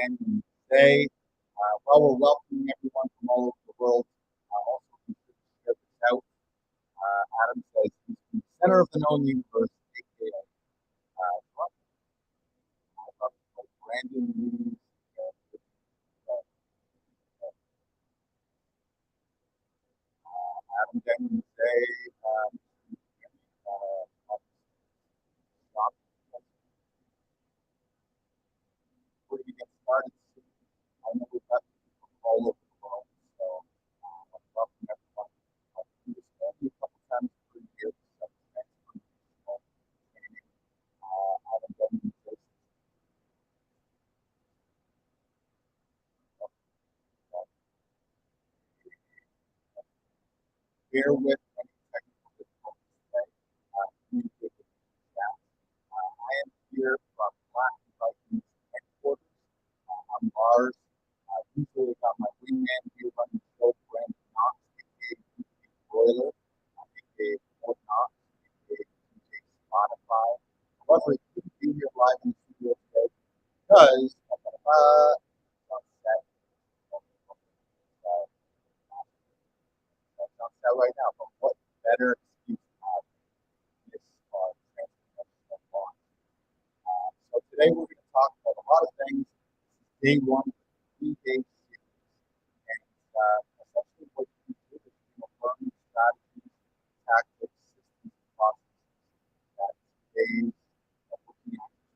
Brandon today. While we're welcoming everyone from all over the world, also consider to share this out. Adam says he's in the center of the known universe, aka Brandon News. Adam Denton today. Stop. Before we get started, I know we've got people from all over the world, so I'm welcome everyone. Do this only a couple times per year. So thanks for training. Adam Denton says, bear with any technical difficulties today. Communicate with the staff. I am here from Black Vikings headquarters. I'm Lars. Usually got my wingman here running the show, Brandon Knox, aka Broiler, aka Fort Knox, aka Spotify. However, he couldn't be here live in the studio today because on set. That's on set right now. But what better excuse to have this transformation launch? So today we're going to talk about a lot of things. Day one, 3 day series, and essentially what you do is learning strategies, tactics, systems, and processes that today's working auditions,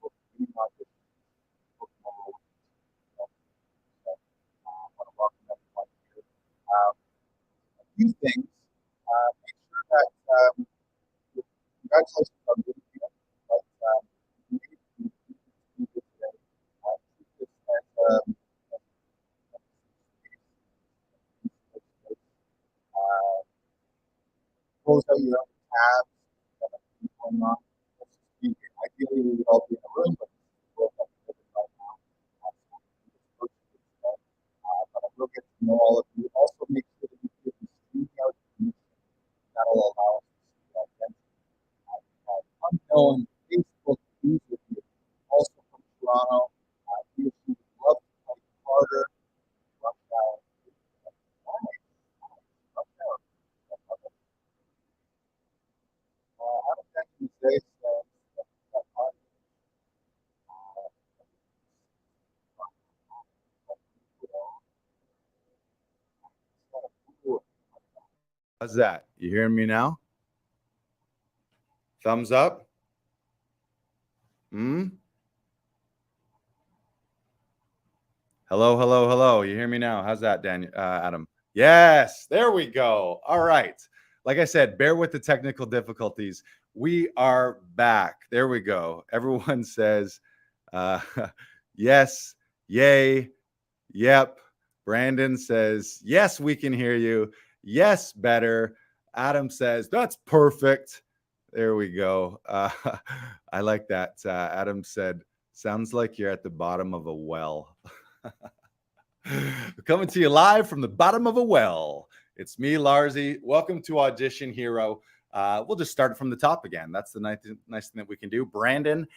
working on so, I want to welcome everyone here. A few things. Make sure that congratulations on being here, but maybe you do today. Treat this as close out your other tabs that have been going on. Let's just be here. Ideally, we would all be in a room, but we'll have to live it right now. But I will get to know all of you. Also, make sure that you give the stream out permission. That'll allow us to see the identity. We have unknown Facebook user here, also from Toronto. He or she would love to play harder. Rush hour. I don't think these days how's that? You hearing me now? Thumbs up? Hello, hello, hello. You hear me now? How's that, Daniel, Adam? Yes, there we go. All right. Like I said, bear with the technical difficulties. We are back. There we go. Everyone says, yes, yay, yep. Brandon says, yes, we can hear you. Yes, better. Adam says, that's perfect. There we go. I like that. Adam said, sounds like you're at the bottom of a well. Coming to you live from the bottom of a well. It's me, Larsy. Welcome to Audition Hero. We'll just start from the top again. That's the nice thing that we can do. Brandon,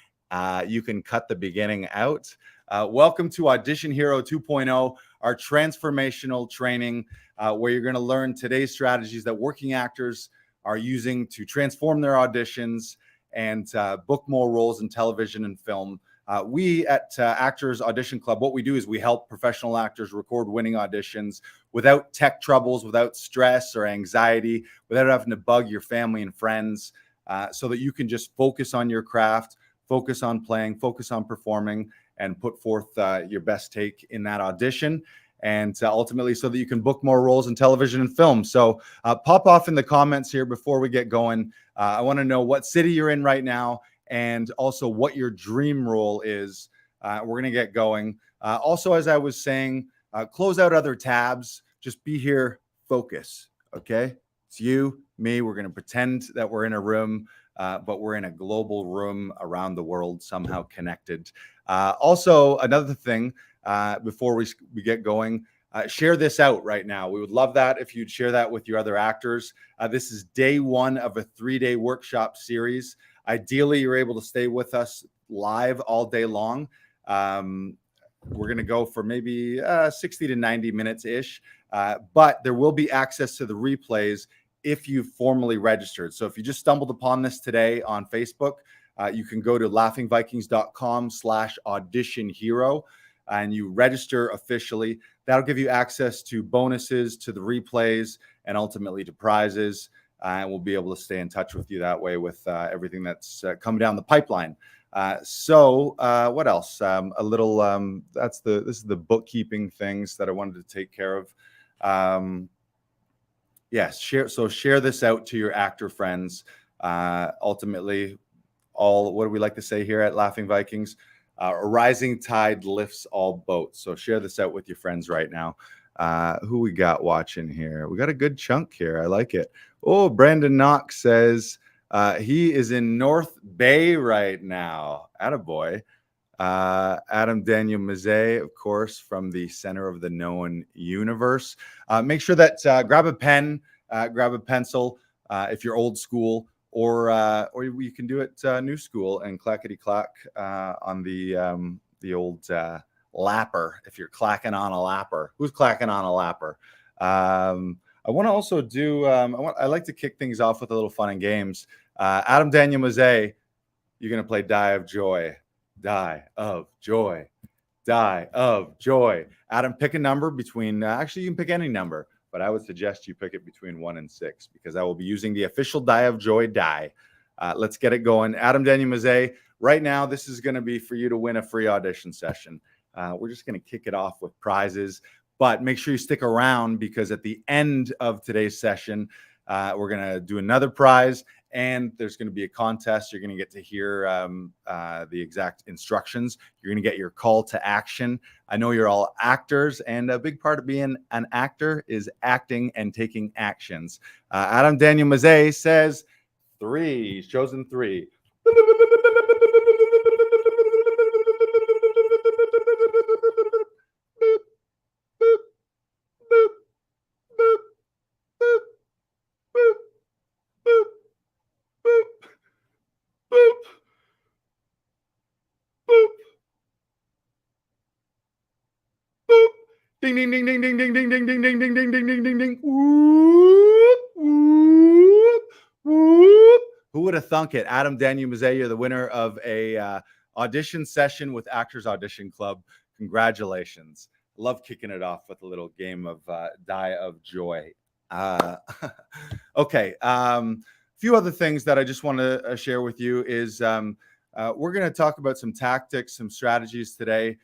you can cut the beginning out. Welcome to Audition Hero 2.0, our transformational training where you're going to learn today's strategies that working actors are using to transform their auditions and book more roles in television and film. We at Actors Audition Club, what we do is we help professional actors record winning auditions without tech troubles, without stress or anxiety, without having to bug your family and friends, so that you can just focus on your craft, focus on playing, focus on performing, and put forth your best take in that audition. And ultimately so that you can book more roles in television and film. So pop off in the comments here before we get going. I want to know what city you're in right now and also what your dream role is. We're going to get going. Also, as I was saying, close out other tabs. Just be here, focus, okay? It's you, me. We're going to pretend that we're in a room, but we're in a global room around the world, somehow connected. Also, another thing, before we get going, share this out right now. We would love that if you'd share that with your other actors. This is day one of a 3-day workshop series. Ideally, you're able to stay with us live all day long. we're going to go for maybe 60 to 90 minutes ish. But there will be access to the replays if you've formally registered. So if you just stumbled upon this today on Facebook, you can go to laughingvikings.com/audition hero and you register officially. That'll give you access to bonuses, to the replays, and ultimately to prizes. And we'll be able to stay in touch with you that way with everything that's coming down the pipeline. So what else? A little, this is the bookkeeping things that I wanted to take care of. Yes, share this out to your actor friends. Ultimately, what do we like to say here at Laughing Vikings? A rising tide lifts all boats. So share this out with your friends right now. Who we got watching here? We got a good chunk here. I like it. Oh, Brandon Knox says he is in North Bay right now. Attaboy. Adam Daniel Mazet, of course, from the Center of the Known Universe. Make sure that grab a pen, grab a pencil if you're old school, or you can do it new school and clackety clack on the old lapper if you're clacking on a lapper. Who's clacking on a lapper? I want to also do. I like to kick things off with a little fun and games. Adam Daniel Mazet, you're gonna play Die of Joy. Die of joy. Die of joy. Adam, pick a number between, actually, you can pick any number, but I would suggest you pick it between 1 and 6 because I will be using the official Die of Joy die. Let's get it going. Adam Daniel Mazet, right now, this is going to be for you to win a free audition session. We're just going to kick it off with prizes, but make sure you stick around because at the end of today's session, we're going to do another prize. And there's going to be a contest. You're going to get to hear the exact instructions. You're going to get your call to action. I know you're all actors, and a big part of being an actor is acting and taking actions. Adam Daniel Mazet says 3. He's chosen 3. Ding ding ding ding ding ding ding ding ding ding ding ding ding ding ding ding. Whoop, whoop, whoop. Who would have thunk it? Adam Daniel Mazet, you're the winner of a audition session with Actors Audition Club. Congratulations. Love kicking it off with a little game of Die of Joy. Okay. A few other things that I just want to share with you is we're going to talk about some tactics, some strategies today.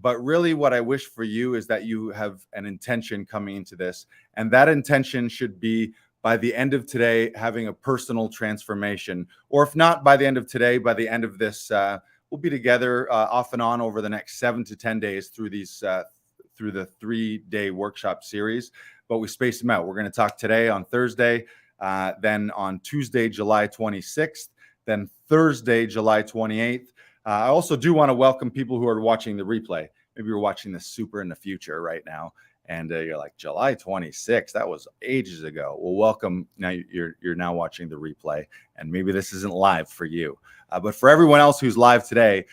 But really what I wish for you is that you have an intention coming into this. And that intention should be by the end of today, having a personal transformation. Or if not by the end of today, by the end of this, we'll be together off and on over the next 7 to 10 days through these through the 3-day workshop series. But we space them out. We're going to talk today on Thursday, then on Tuesday, July 26th, then Thursday, July 28th. I also do want to welcome people who are watching the replay. Maybe you're watching this super in the future right now, and you're like, July 26th, that was ages ago. Well, welcome. Now you're now watching the replay, and maybe this isn't live for you. But for everyone else who's live today,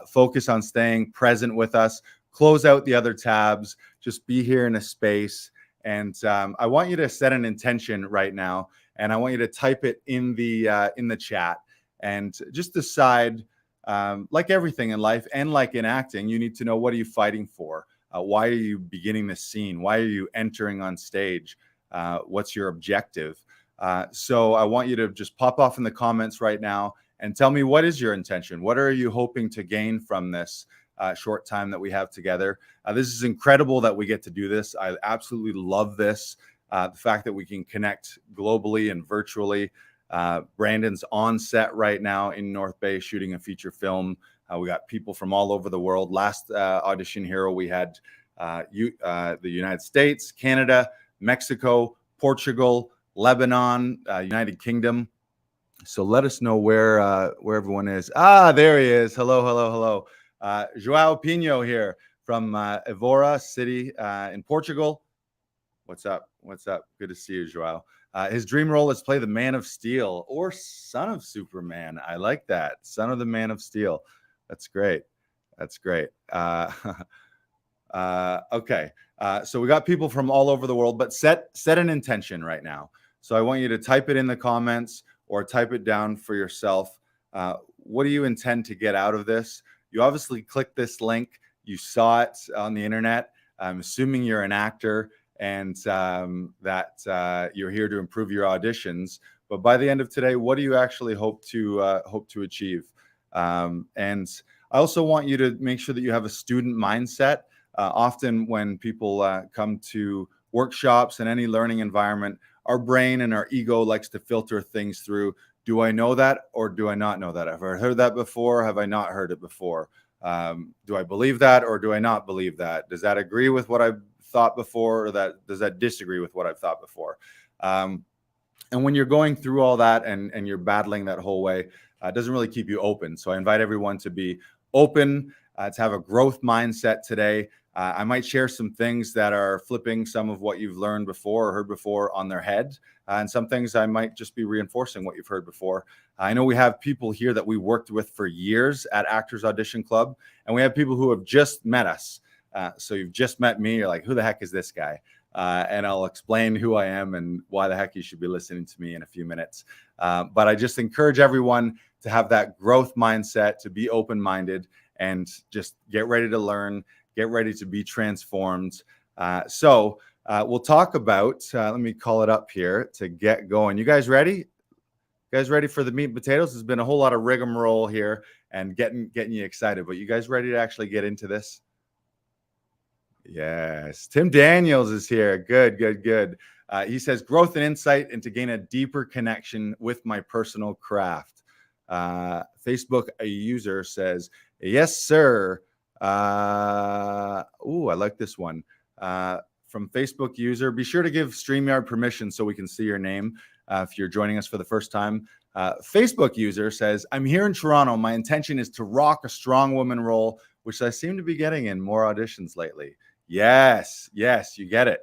focus on staying present with us. Close out the other tabs. Just be here in a space. And I want you to set an intention right now, and I want you to type it in the chat, and just decide. Like everything in life and like in acting, you need to know, what are you fighting for? Why are you beginning the scene? Why are you entering on stage? What's your objective? So I want you to just pop off in the comments right now and tell me, what is your intention? What are you hoping to gain from this short time that we have together? This is incredible that we get to do this. I absolutely love this. The fact that we can connect globally and virtually. Brandon's on set right now in North Bay shooting a feature film. We got people from all over the world. Last Audition Hero, we had the United States, Canada, Mexico, Portugal, Lebanon, United Kingdom. So let us know where everyone is. There he is. Hello, hello, hello. Joao Pinho here from Evora City in Portugal. What's up? What's up? Good to see you, Joao. His dream role is play the Man of Steel or Son of Superman. I like that. Son of the Man of Steel. That's great. That's great. Okay. So we got people from all over the world, but set an intention right now. So I want you to type it in the comments or type it down for yourself. What do you intend to get out of this? You obviously clicked this link. You saw it on the internet. I'm assuming you're an actor and that you're here to improve your auditions. But by the end of today, what do you actually hope to achieve? And I also want you to make sure that you have a student mindset. Often when people come to workshops and any learning environment, our brain and our ego likes to filter things through. Do I know that or do I not know that? Have I heard that before? Have I not heard it before? Do I believe that or do I not believe that? Does that agree with what I've thought before, or does that disagree with what I've thought before? And when you're going through all that and you're battling that whole way, it doesn't really keep you open. So I invite everyone to be open, to have a growth mindset today. I might share some things that are flipping some of what you've learned before or heard before on their head. And some things I might just be reinforcing what you've heard before. I know we have people here that we worked with for years at Actors Audition Club, and we have people who have just met us. So you've just met me. You're like, who the heck is this guy? And I'll explain who I am and why the heck you should be listening to me in a few minutes. But I just encourage everyone to have that growth mindset, to be open-minded, and just get ready to learn, get ready to be transformed. So we'll talk about, let me call it up here to get going. You guys ready? You guys ready for the meat and potatoes? There's been a whole lot of rigmarole here and getting you excited, but you guys ready to actually get into this? Yes. Tim Daniels is here. Good, good, good. He says, growth and insight and to gain a deeper connection with my personal craft. Facebook, a user says, yes, sir. I like this one. From Facebook user, be sure to give StreamYard permission so we can see your name if you're joining us for the first time. Facebook user says, I'm here in Toronto. My intention is to rock a strong woman role, which I seem to be getting in more auditions lately. Yes, you get it.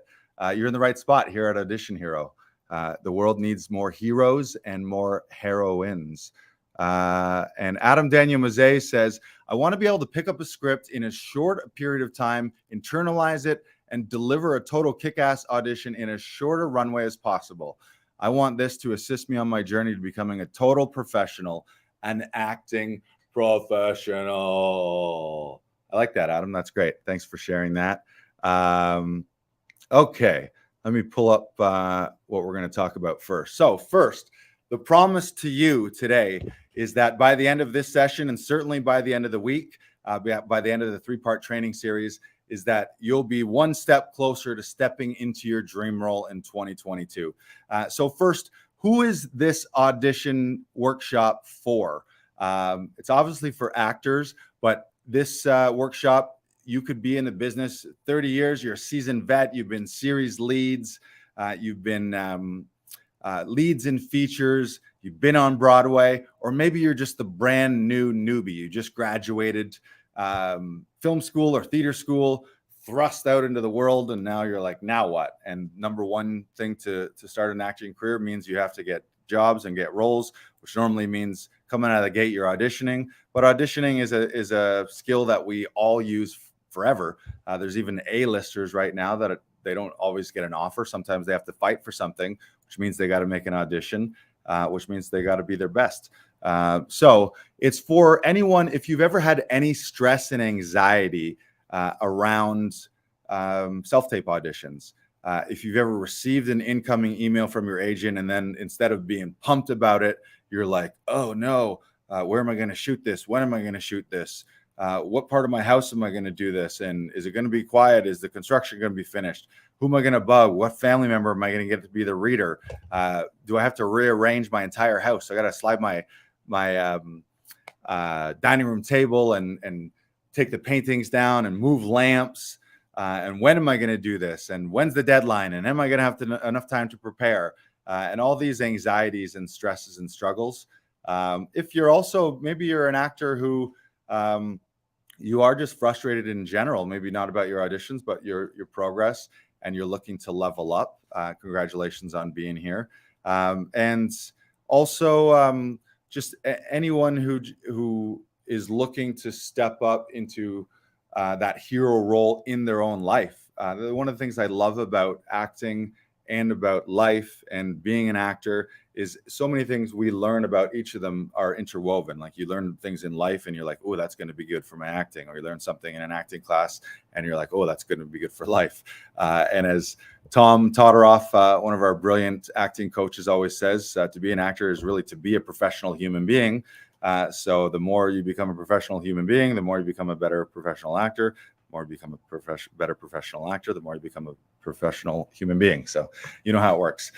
You're in the right spot here at Audition Hero. The world needs more heroes and more heroines. And Adam Daniel Mazet says, I want to be able to pick up a script in a short period of time, internalize it, and deliver a total kick-ass audition in as short a runway as possible. I want this to assist me on my journey to becoming a total professional, an acting professional. I like that, Adam. That's great. Thanks for sharing that. Okay, let me pull up what we're going to talk about first. So first, the promise to you today is that by the end of this session, and certainly by the end of the week, by the end of the 3-part training series, is that you'll be one step closer to stepping into your dream role in 2022. So first, who is this audition workshop for? It's obviously for actors, but this workshop, you could be in the business 30 years, you're a seasoned vet, you've been series leads, you've been leads in features, you've been on Broadway, or maybe you're just the brand new newbie. You just graduated film school or theater school, thrust out into the world, and now you're like, now what? And number one thing to start an acting career means you have to get jobs and get roles, which normally means coming out of the gate you're auditioning. But auditioning is a skill that we all use forever. There's even A-listers right now that they don't always get an offer. Sometimes they have to fight for something, which means they got to make an audition, which means they got to be their best. So it's for anyone, if you've ever had any stress and anxiety around self-tape auditions, if you've ever received an incoming email from your agent and then instead of being pumped about it, you're like, oh no, where am I going to shoot this? When am I going to shoot this? What part of my house am I going to do this? And is it going to be quiet? Is the construction going to be finished? Who am I going to bug? What family member am I going to get to be the reader? Do I have to rearrange my entire house? I got to slide my dining room table and take the paintings down and move lamps. And when am I going to do this? And when's the deadline? And am I going to have enough time to prepare? And all these anxieties and stresses and struggles. If you're also, maybe you're an actor who you are just frustrated in general, maybe not about your auditions, but your progress, and you're looking to level up. Congratulations on being here. And also just anyone who is looking to step up into that hero role in their own life. One of the things I love about acting and about life and being an actor is so many things we learn about each of them are interwoven. Like you learn things in life and you're like, oh, that's going to be good for my acting. Or you learn something in an acting class and you're like, oh, that's going to be good for life. And as Tom Todoroff, one of our brilliant acting coaches, always says, to be an actor is really to be a professional human being. So the more you become a professional human being, the more you become a better professional actor. The more you become a better professional actor, the more you become a professional human being. So you know how it works.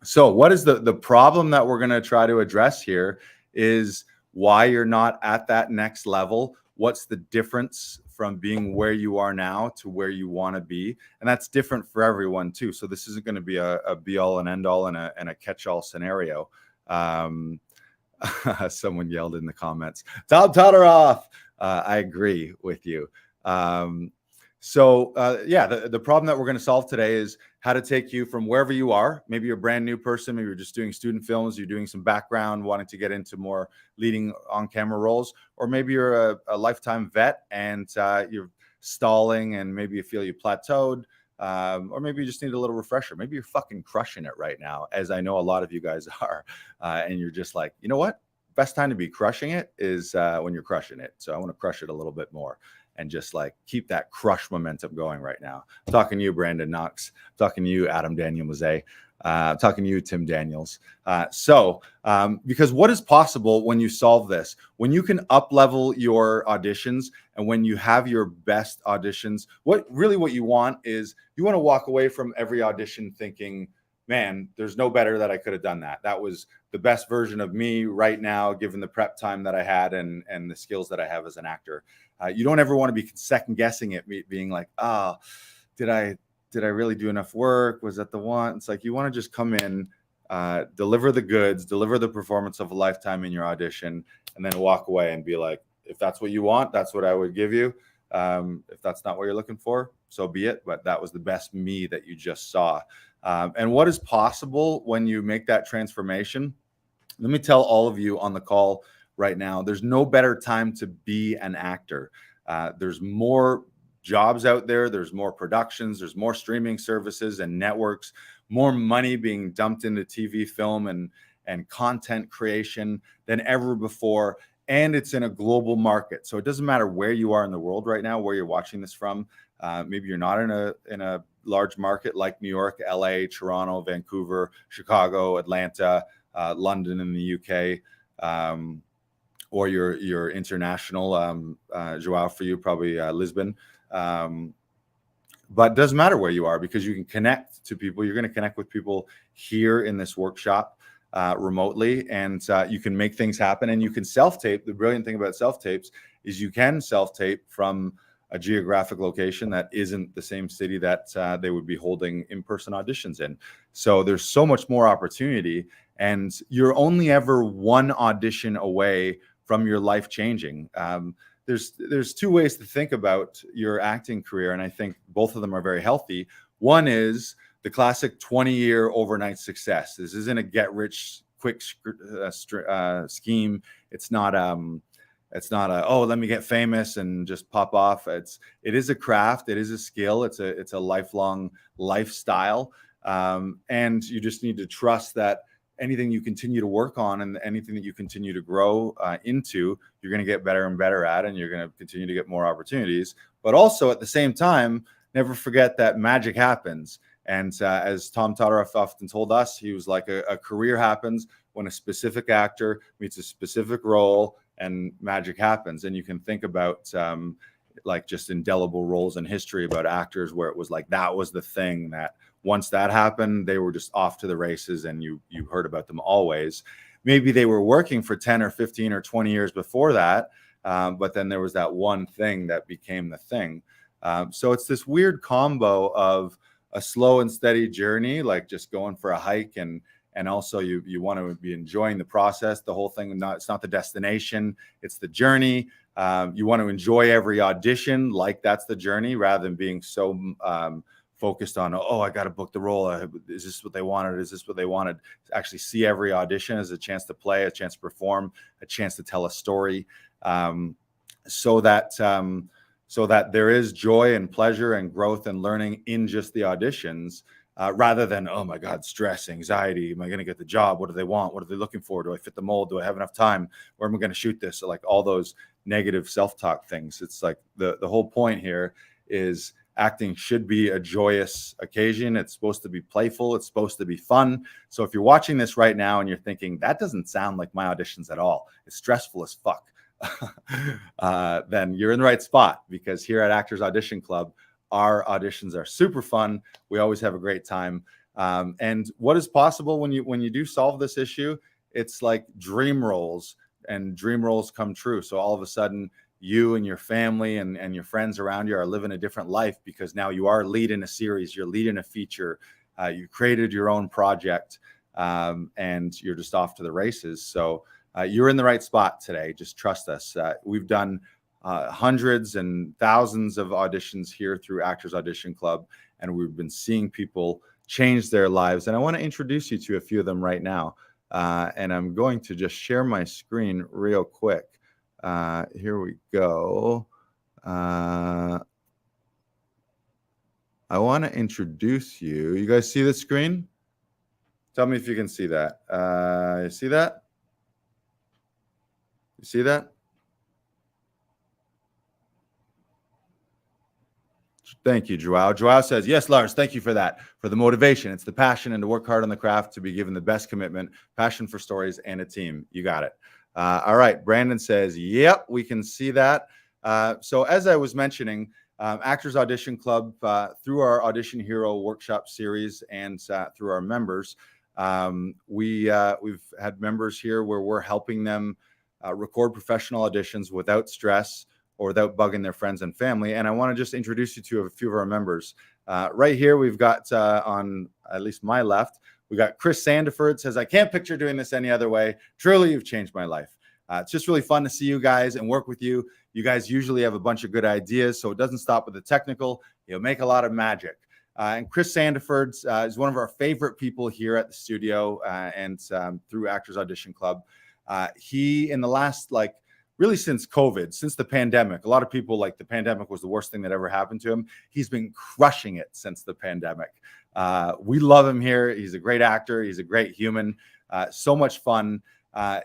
So what is the problem that we're going to try to address here is why you're not at that next level. What's the difference from being where you are now to where you want to be? And that's different for everyone too. So this isn't going to be a be all and end all and a catch all scenario. Someone yelled in the comments, Tom Todoroff. I agree with you. So the problem that we're going to solve today is how to take you from wherever you are. Maybe you're a brand new person. Maybe you're just doing student films. You're doing some background, wanting to get into more leading on-camera roles. Or maybe you're a lifetime vet and you're stalling and maybe you feel you plateaued. Or maybe you just need a little refresher. Maybe you're fucking crushing it right now, as I know a lot of you guys are. And you're just like, you know what? Best time to be crushing it is when you're crushing it. So I want to crush it a little bit more and just like keep that crush momentum going right now. I'm talking to you, Brandon Knox. I'm talking to you, Adam Daniel Mazet. I'm talking to you, Tim Daniels. Because what is possible when you solve this? When you can up-level your auditions and when you have your best auditions, what you want is you want to walk away from every audition thinking, man, there's no better that I could have done that. That was the best version of me right now, given the prep time that I had and the skills that I have as an actor. You don't ever want to be second guessing it, being like, oh, did I really do enough work? Was that the one? It's like you want to just come in, deliver the goods, deliver the performance of a lifetime in your audition, and then walk away and be like, if that's what you want, that's what I would give you. If that's not what you're looking for, so be it. But that was the best me that you just saw. And what is possible when you make that transformation? Let me tell all of you on the call right now, there's no better time to be an actor. There's more jobs out there. There's more productions. There's more streaming services and networks, more money being dumped into TV, film, and content creation than ever before. And it's in a global market. So it doesn't matter where you are in the world right now, where you're watching this from. Maybe you're not in a large market like New York, LA, Toronto, Vancouver, Chicago, Atlanta, London in the UK, or you're international. Joao, for you, probably Lisbon. But it doesn't matter where you are because you can connect to people. You're going to connect with people here in this workshop remotely, and you can make things happen and you can self-tape. The brilliant thing about self-tapes is you can self-tape from a geographic location that isn't the same city that they would be holding in-person auditions in. So there's so much more opportunity, and you're only ever one audition away from your life changing. There's two ways to think about your acting career, and I think both of them are very healthy. One is the classic 20-year overnight success. This isn't a get-rich-quick scheme. It's not a oh, let me get famous and just pop off. It is a craft. It is a skill. It's a lifelong lifestyle, and you just need to trust that anything you continue to work on and anything that you continue to grow into, you're going to get better and better at, and you're going to continue to get more opportunities. But also at the same time, never forget that magic happens. And as Tom Todoroff often told us, he was like, a career happens when a specific actor meets a specific role and magic happens. And you can think about like just indelible roles in history about actors where it was like, that was the thing that once that happened, they were just off to the races and you heard about them always. Maybe they were working for 10 or 15 or 20 years before that, but then there was that one thing that became the thing. So it's this weird combo of a slow and steady journey, like just going for a hike, and also you want to be enjoying the process, the whole thing. It's not the destination, it's the journey. You want to enjoy every audition like that's the journey, rather than being so focused on, oh, I got to book the role. Is this what they wanted? Is this what they wanted? Actually see every audition as a chance to play, a chance to perform, a chance to tell a story, so that there is joy and pleasure and growth and learning in just the auditions, rather than, oh my God, stress, anxiety. Am I going to get the job? What do they want? What are they looking for? Do I fit the mold? Do I have enough time? Where am I going to shoot this? So like all those negative self-talk things. It's like the whole point here is acting should be a joyous occasion. It's supposed to be playful. It's supposed to be fun. So if you're watching this right now and you're thinking, that doesn't sound like my auditions at all, it's stressful as fuck, then you're in the right spot, because here at Actors Audition Club, our auditions are super fun. We always have a great time. And what is possible when you do solve this issue, it's like dream roles, and dream roles come true. So all of a sudden, you and your family and your friends around you are living a different life, because now you are leading a series, you're leading a feature, you created your own project, and you're just off to the races. So you're in the right spot today. Just trust us. We've done hundreds and thousands of auditions here through Actors Audition Club, and we've been seeing people change their lives. And I want to introduce you to a few of them right now. And I'm going to just share my screen real quick. Here we go. I want to introduce you. You guys see the screen? Tell me if you can see that. You see that? You see that? Thank you, Joao. Joao says, yes, Lars, thank you for that, for the motivation. It's the passion and to work hard on the craft, to be given the best commitment, passion for stories and a team. You got it. All right. Brandon says, yep, we can see that. So as I was mentioning, Actors Audition Club, through our Audition Hero workshop series and through our members, we've had members here where we're helping them record professional auditions without stress or without bugging their friends and family. And I want to just introduce you to a few of our members. Right here, we've got on at least my left, we got Chris Sandiford. Says, I can't picture doing this any other way. Truly, you've changed my life. It's just really fun to see you guys and work with you. You guys usually have a bunch of good ideas, so it doesn't stop with the technical. You'll make a lot of magic. And Chris Sandiford is one of our favorite people here at the studio and through Actors Audition Club. He, in the last, really since COVID, since the pandemic, a lot of people like the pandemic was the worst thing that ever happened to him. He's been crushing it since the pandemic. We love him here. He's a great actor. He's a great human. So much fun.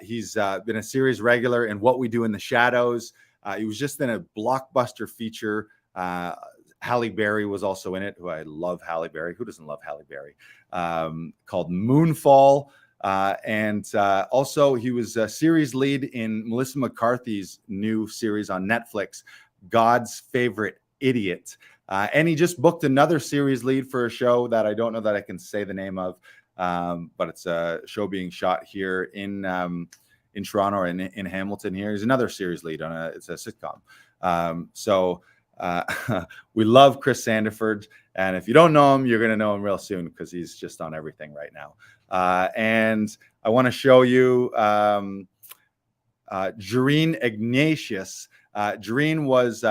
He's been a series regular in What We Do in the Shadows. He was just in a blockbuster feature. Halle Berry was also in it, who I love. Halle Berry. Who doesn't love Halle Berry? Called Moonfall. And also he was a series lead in Melissa McCarthy's new series on Netflix, God's Favorite Idiot. And he just booked another series lead for a show that I don't know that I can say the name of, but it's a show being shot here in Toronto or in Hamilton here. He's another series lead on it's a sitcom. We love Chris Sandiford. And if you don't know him, you're going to know him real soon, because he's just on everything right now. And I want to show you Jareen Ignatius. Jareen was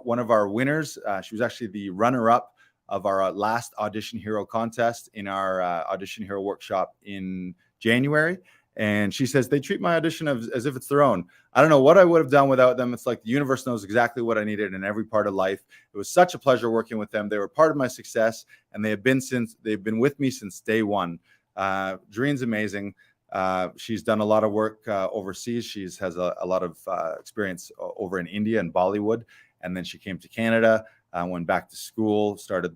one of our winners. She was actually the runner-up of our last Audition Hero contest in our Audition Hero workshop in January. And she says, they treat my audition as if it's their own. I don't know what I would have done without them. It's like the universe knows exactly what I needed in every part of life. It was such a pleasure working with them. They were part of my success, and they've been with me since day one. Jareen's amazing. She's done a lot of work overseas. She has a lot of experience over in India and Bollywood. And then she came to Canada, went back to school, started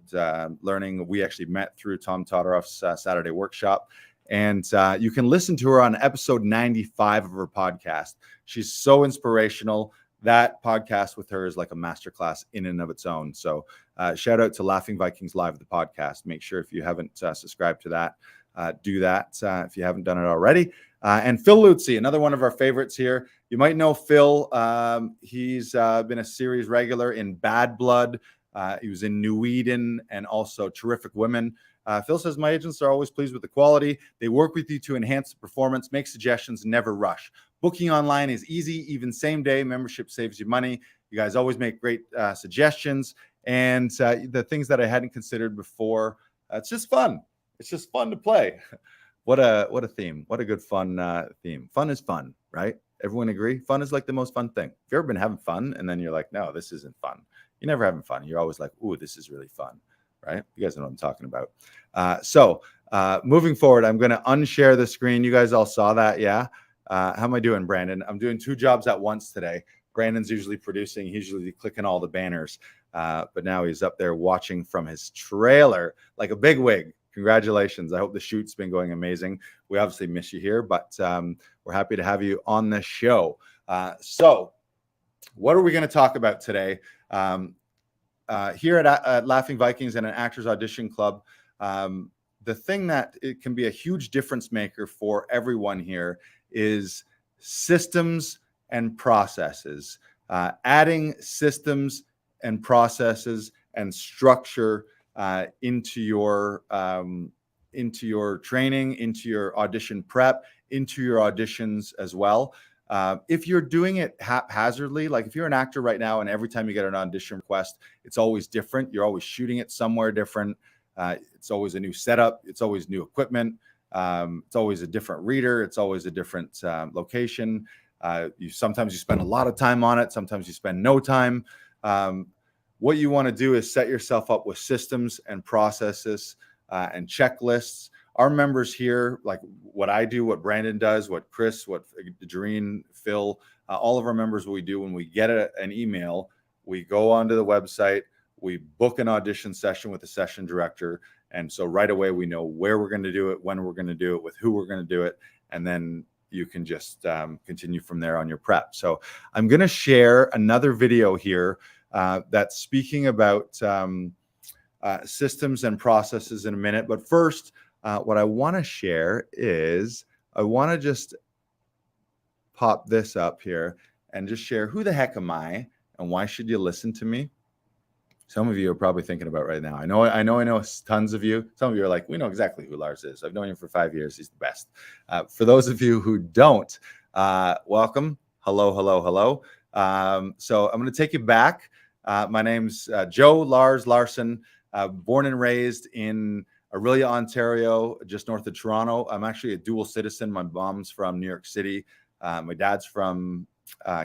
learning. We actually met through Tom Todorow's Saturday workshop. And you can listen to her on episode 95 of her podcast. She's so inspirational. That podcast with her is like a masterclass in and of its own. So shout out to Laughing Vikings Live, the podcast. Make sure if you haven't subscribed to that, do that if you haven't done it already. And Phil Lutzi, another one of our favorites here. You might know Phil. He's been a series regular in Bad Blood. He was in New Eden and also Terrific Women. Phil says, my agents are always pleased with the quality. They work with you to enhance the performance, make suggestions, never rush. Booking online is easy, even same day. Membership saves you money. You guys always make great suggestions. and the things that I hadn't considered before. It's just fun. It's just fun to play. What a theme. What a good fun theme. Fun is fun, right? Everyone agree? Fun is like the most fun thing. Have you ever been having fun and then you're like, no, this isn't fun? You're never having fun. You're always like, ooh, this is really fun, right? You guys know what I'm talking about. So moving forward, I'm going to unshare the screen. You guys all saw that, yeah? How am I doing, Brandon? I'm doing 2 jobs at once today. Brandon's usually producing. He's usually clicking all the banners. But now he's up there watching from his trailer like a big wig. Congratulations. I hope the shoot's been going amazing. We obviously miss you here, but we're happy to have you on the show. So what are we going to talk about today? Here at Laughing Vikings and an Actors Audition Club, the thing that it can be a huge difference maker for everyone here is systems and processes. Adding systems and processes and structure into your training, into your audition prep, into your auditions as well. If you're doing it haphazardly, like if you're an actor right now and every time you get an audition request, it's always different. You're always shooting it somewhere different. It's always a new setup. It's always new equipment. It's always a different reader. It's always a different location. Sometimes you spend a lot of time on it. Sometimes you spend no time. What you want to do is set yourself up with systems and processes and checklists. Our members here, like what I do, what Brandon does, what Chris, what Jareen, Phil, all of our members, what we do when we get an email, we go onto the website, we book an audition session with the session director. And so right away, we know where we're going to do it, when we're going to do it, with who we're going to do it. And then you can just continue from there on your prep. So I'm going to share another video here that's speaking about systems and processes in a minute. But first, what I want to share is I want to just pop this up here and just share who the heck am I and why should you listen to me? Some of you are probably thinking about right now. I know tons of you. Some of you are like, we know exactly who Lars is. I've known him for 5 years. He's the best. For those of you who don't, welcome. Hello. So I'm going to take you back. My name's Joe Lars Larson, born and raised in Orillia, Ontario, just north of Toronto. I'm actually a dual citizen. My mom's from New York City. My dad's from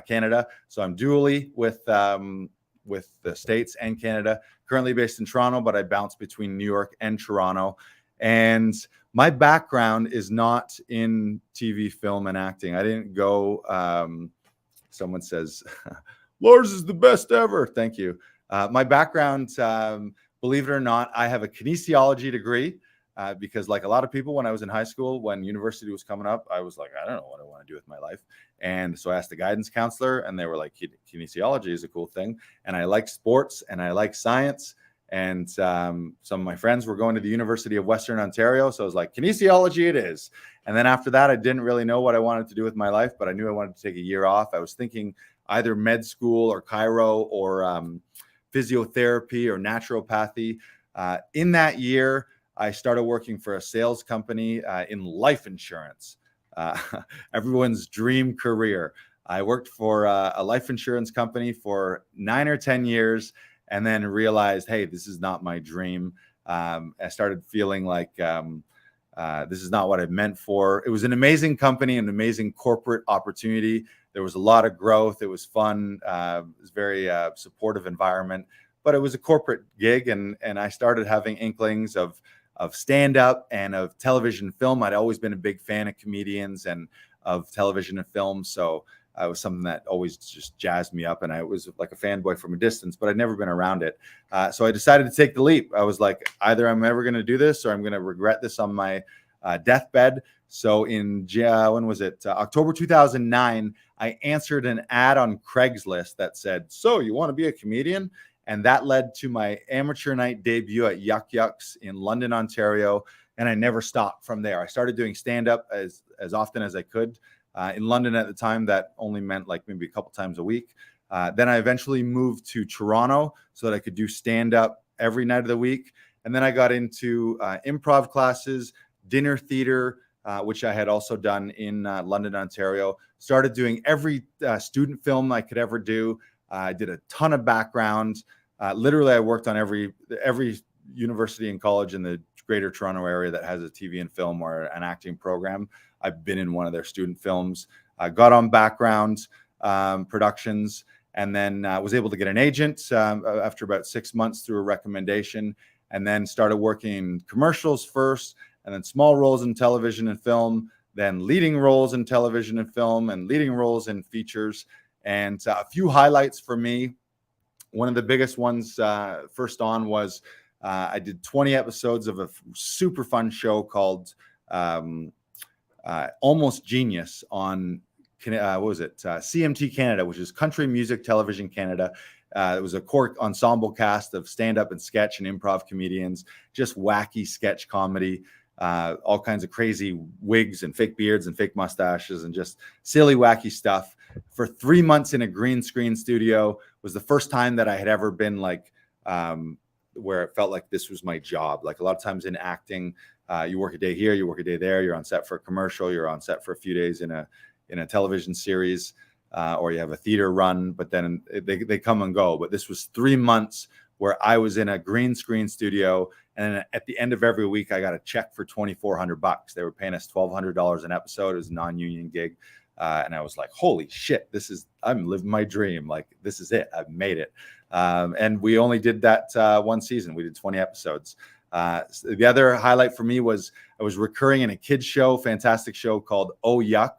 Canada. So I'm dually with the States and Canada, currently based in Toronto, but I bounce between New York and Toronto. And my background is not in TV, film, and acting. I didn't go, someone says, Lars is the best ever. Thank you. My background, believe it or not, I have a kinesiology degree because like a lot of people, when I was in high school, when university was coming up, I was like, I don't know what I want to do with my life. And so I asked the guidance counselor and they were like, kinesiology is a cool thing. And I like sports and I like science. And some of my friends were going to the University of Western Ontario. So I was like, kinesiology it is. And then after that, I didn't really know what I wanted to do with my life, but I knew I wanted to take a year off. I was thinking either med school or chiro or physiotherapy or naturopathy. In that year, I started working for a sales company in life insurance, everyone's dream career. I worked for a life insurance company for 9 or 10 years and then realized, hey, this is not my dream. I started feeling like this is not what I meant for. It was an amazing company, an amazing corporate opportunity. There was a lot of growth. It was fun. It was very supportive environment, but it was a corporate gig. And I started having inklings of stand-up and of television film. I'd always been a big fan of comedians and of television and film. So it was something that always just jazzed me up. And I was like a fanboy from a distance, but I'd never been around it. So I decided to take the leap. I was like, either I'm ever going to do this or I'm going to regret this on my deathbed. So in, when was it? October 2009, I answered an ad on Craigslist that said, so you want to be a comedian? And that led to my amateur night debut at Yuck Yucks in London, Ontario. And I never stopped from there. I started doing stand-up as often as I could. In London at the time, that only meant like maybe a couple times a week. Then I eventually moved to Toronto so that I could do stand-up every night of the week. And then I got into improv classes, dinner theater, which I had also done in London, Ontario. Started doing every student film I could ever do. I did a ton of background. Literally, I worked on every university and college in the Greater Toronto area that has a TV and film or an acting program. I've been in one of their student films. I got on background productions, and then was able to get an agent after about 6 months through a recommendation, and then started working in commercials first, and then small roles in television and film, then leading roles in television and film, and leading roles in features. And a few highlights for me. One of the biggest ones first on was I did 20 episodes of a super fun show called Almost Genius on what was it? CMT Canada, which is Country Music Television Canada. It was a core ensemble cast of stand-up and sketch and improv comedians, just wacky sketch comedy, all kinds of crazy wigs and fake beards and fake mustaches and just silly, wacky stuff. For 3 months in a green screen studio was the first time that I had ever been like, where it felt like this was my job. Like a lot of times in acting, you work a day here, you work a day there, you're on set for a commercial, you're on set for a few days in a television series, or you have a theater run, but then they come and go. But this was 3 months where I was in a green screen studio, and at the end of every week, I got a check for $2,400. They were paying us $1,200 an episode. It was a non-union gig. And I was like, holy shit, I'm living my dream. Like, this is it. I've made it. And we only did that one season. We did 20 episodes. The other highlight for me was I was recurring in a kids show, fantastic show called Oh Yuck.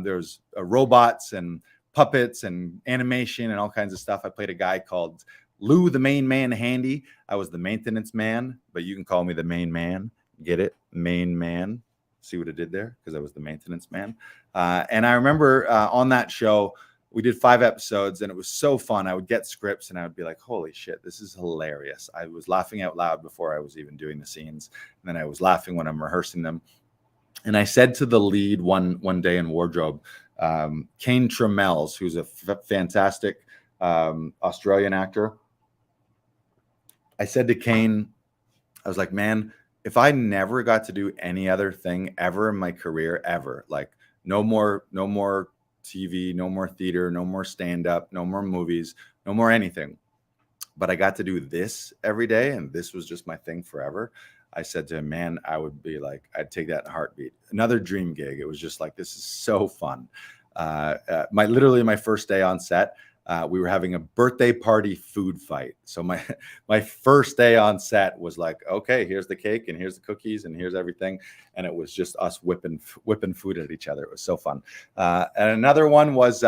There's robots and puppets and animation and all kinds of stuff. I played a guy called Lou, the main man handy. I was the maintenance man, but you can call me the main man. Get it? Main man. See what I did there? Because I was the maintenance man. And I remember on that show, we did 5 episodes, and it was so fun. I would get scripts and I would be like, holy shit, this is hilarious. I was laughing out loud before I was even doing the scenes. And then I was laughing when I'm rehearsing them. And I said to the lead one day in wardrobe, Kane Trammels, who's a fantastic Australian actor. I said to Kane, I was like, man, if I never got to do any other thing ever in my career, ever, like no more TV, no more theater, no more stand-up, no more movies, no more anything, but I got to do this every day, and this was just my thing forever. I said to him, man, I would be like, I'd take that in a heartbeat. Another dream gig. It was just like, this is so fun. Literally my first day on set, we were having a birthday party food fight. So my first day on set was like, okay, here's the cake and here's the cookies and here's everything. And it was just us whipping food at each other. It was so fun. And another one was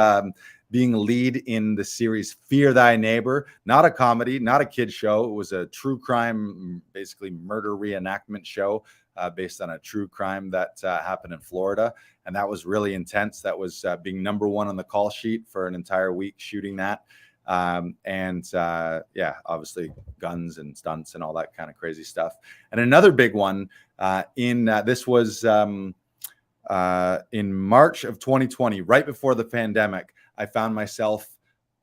being lead in the series Fear Thy Neighbor, not a comedy, not a kid show. It was a true crime, basically murder reenactment show based on a true crime that happened in Florida. And that was really intense. That was being number 1 on the call sheet for an entire week shooting that. Yeah, obviously guns and stunts and all that kind of crazy stuff. And another big one this was in March of 2020, right before the pandemic. I found myself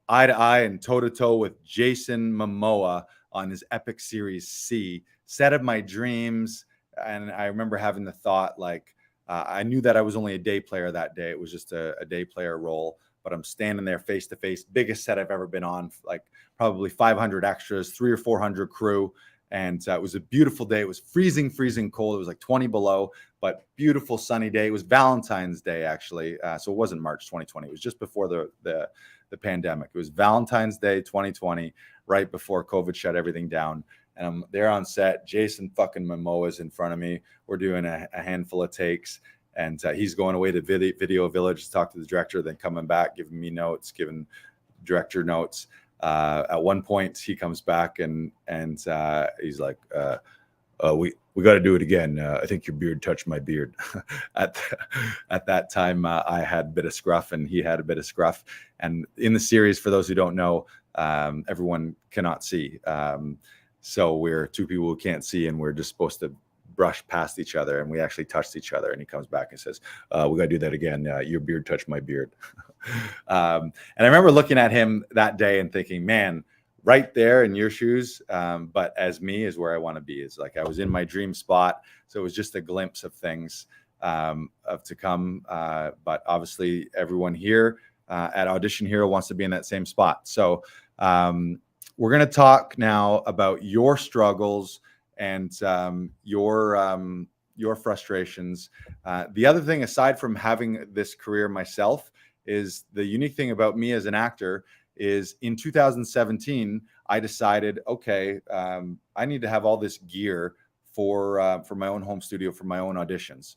eye to eye and toe to toe with Jason Momoa on his epic series C, set of my dreams. And I remember having the thought, like, I knew that I was only a day player that day. It was just a day player role, but I'm standing there face to face, biggest set I've ever been on, like probably 500 extras, 300 or 400 crew. And it was a beautiful day. It was freezing cold. It was like 20 below, but beautiful sunny day. It was Valentine's Day, actually. So it wasn't March 2020. It was just before the pandemic. It was Valentine's Day 2020, right before COVID shut everything down. And I'm there on set. Jason fucking Momoa is in front of me. We're doing a handful of takes. And he's going away to Video Village to talk to the director, then coming back, giving me notes, giving director notes. At one point, he comes back and he's like, we got to do it again. I think your beard touched my beard. At that time, I had a bit of scruff and he had a bit of scruff. And in the series, for those who don't know, everyone cannot see. So we're 2 people who can't see, and we're just supposed to brush past each other, and we actually touched each other. And he comes back and says, we got to do that again. Your beard touched my beard. And I remember looking at him that day and thinking, man, right there in your shoes. But as me is where I want to be. Is like I was in my dream spot. So it was just a glimpse of things of to come. But obviously everyone here at Audition Hero wants to be in that same spot. So we're going to talk now about your struggles and your frustrations. The other thing, aside from having this career myself, is the unique thing about me as an actor is in 2017, I decided, okay, I need to have all this gear for my own home studio, for my own auditions.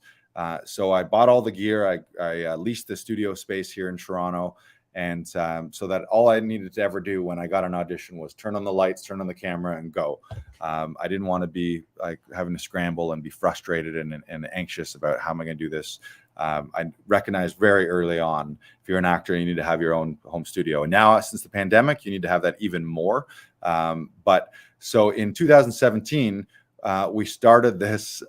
So I bought all the gear. I leased the studio space here in Toronto. And so that all I needed to ever do when I got an audition was turn on the lights, turn on the camera, and go. I didn't want to be like having to scramble and be frustrated and anxious about how am I going to do this. I recognized very early on, if you're an actor, you need to have your own home studio. And now, since the pandemic, you need to have that even more. But so in 2017, we started this.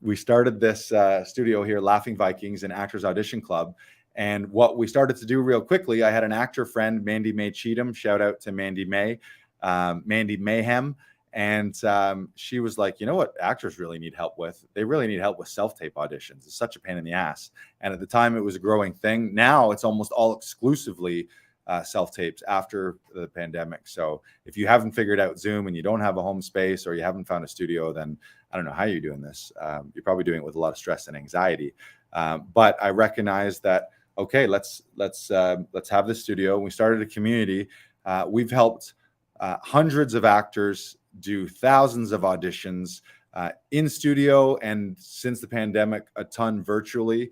We started this studio here, Laughing Vikings, and Actors Audition Club. And what we started to do real quickly, I had an actor friend, Mandy May Cheatham. Shout out to Mandy May, Mandy Mayhem. And she was like, you know what actors really need help with? They really need help with self-tape auditions. It's such a pain in the ass. And at the time, it was a growing thing. Now it's almost all exclusively self-tapes after the pandemic. So if you haven't figured out Zoom and you don't have a home space or you haven't found a studio, then I don't know how you're doing this. You're probably doing it with a lot of stress and anxiety. But I recognize that, okay, let's have this studio. We started a community. We've helped hundreds of actors do thousands of auditions in studio, and since the pandemic, a ton virtually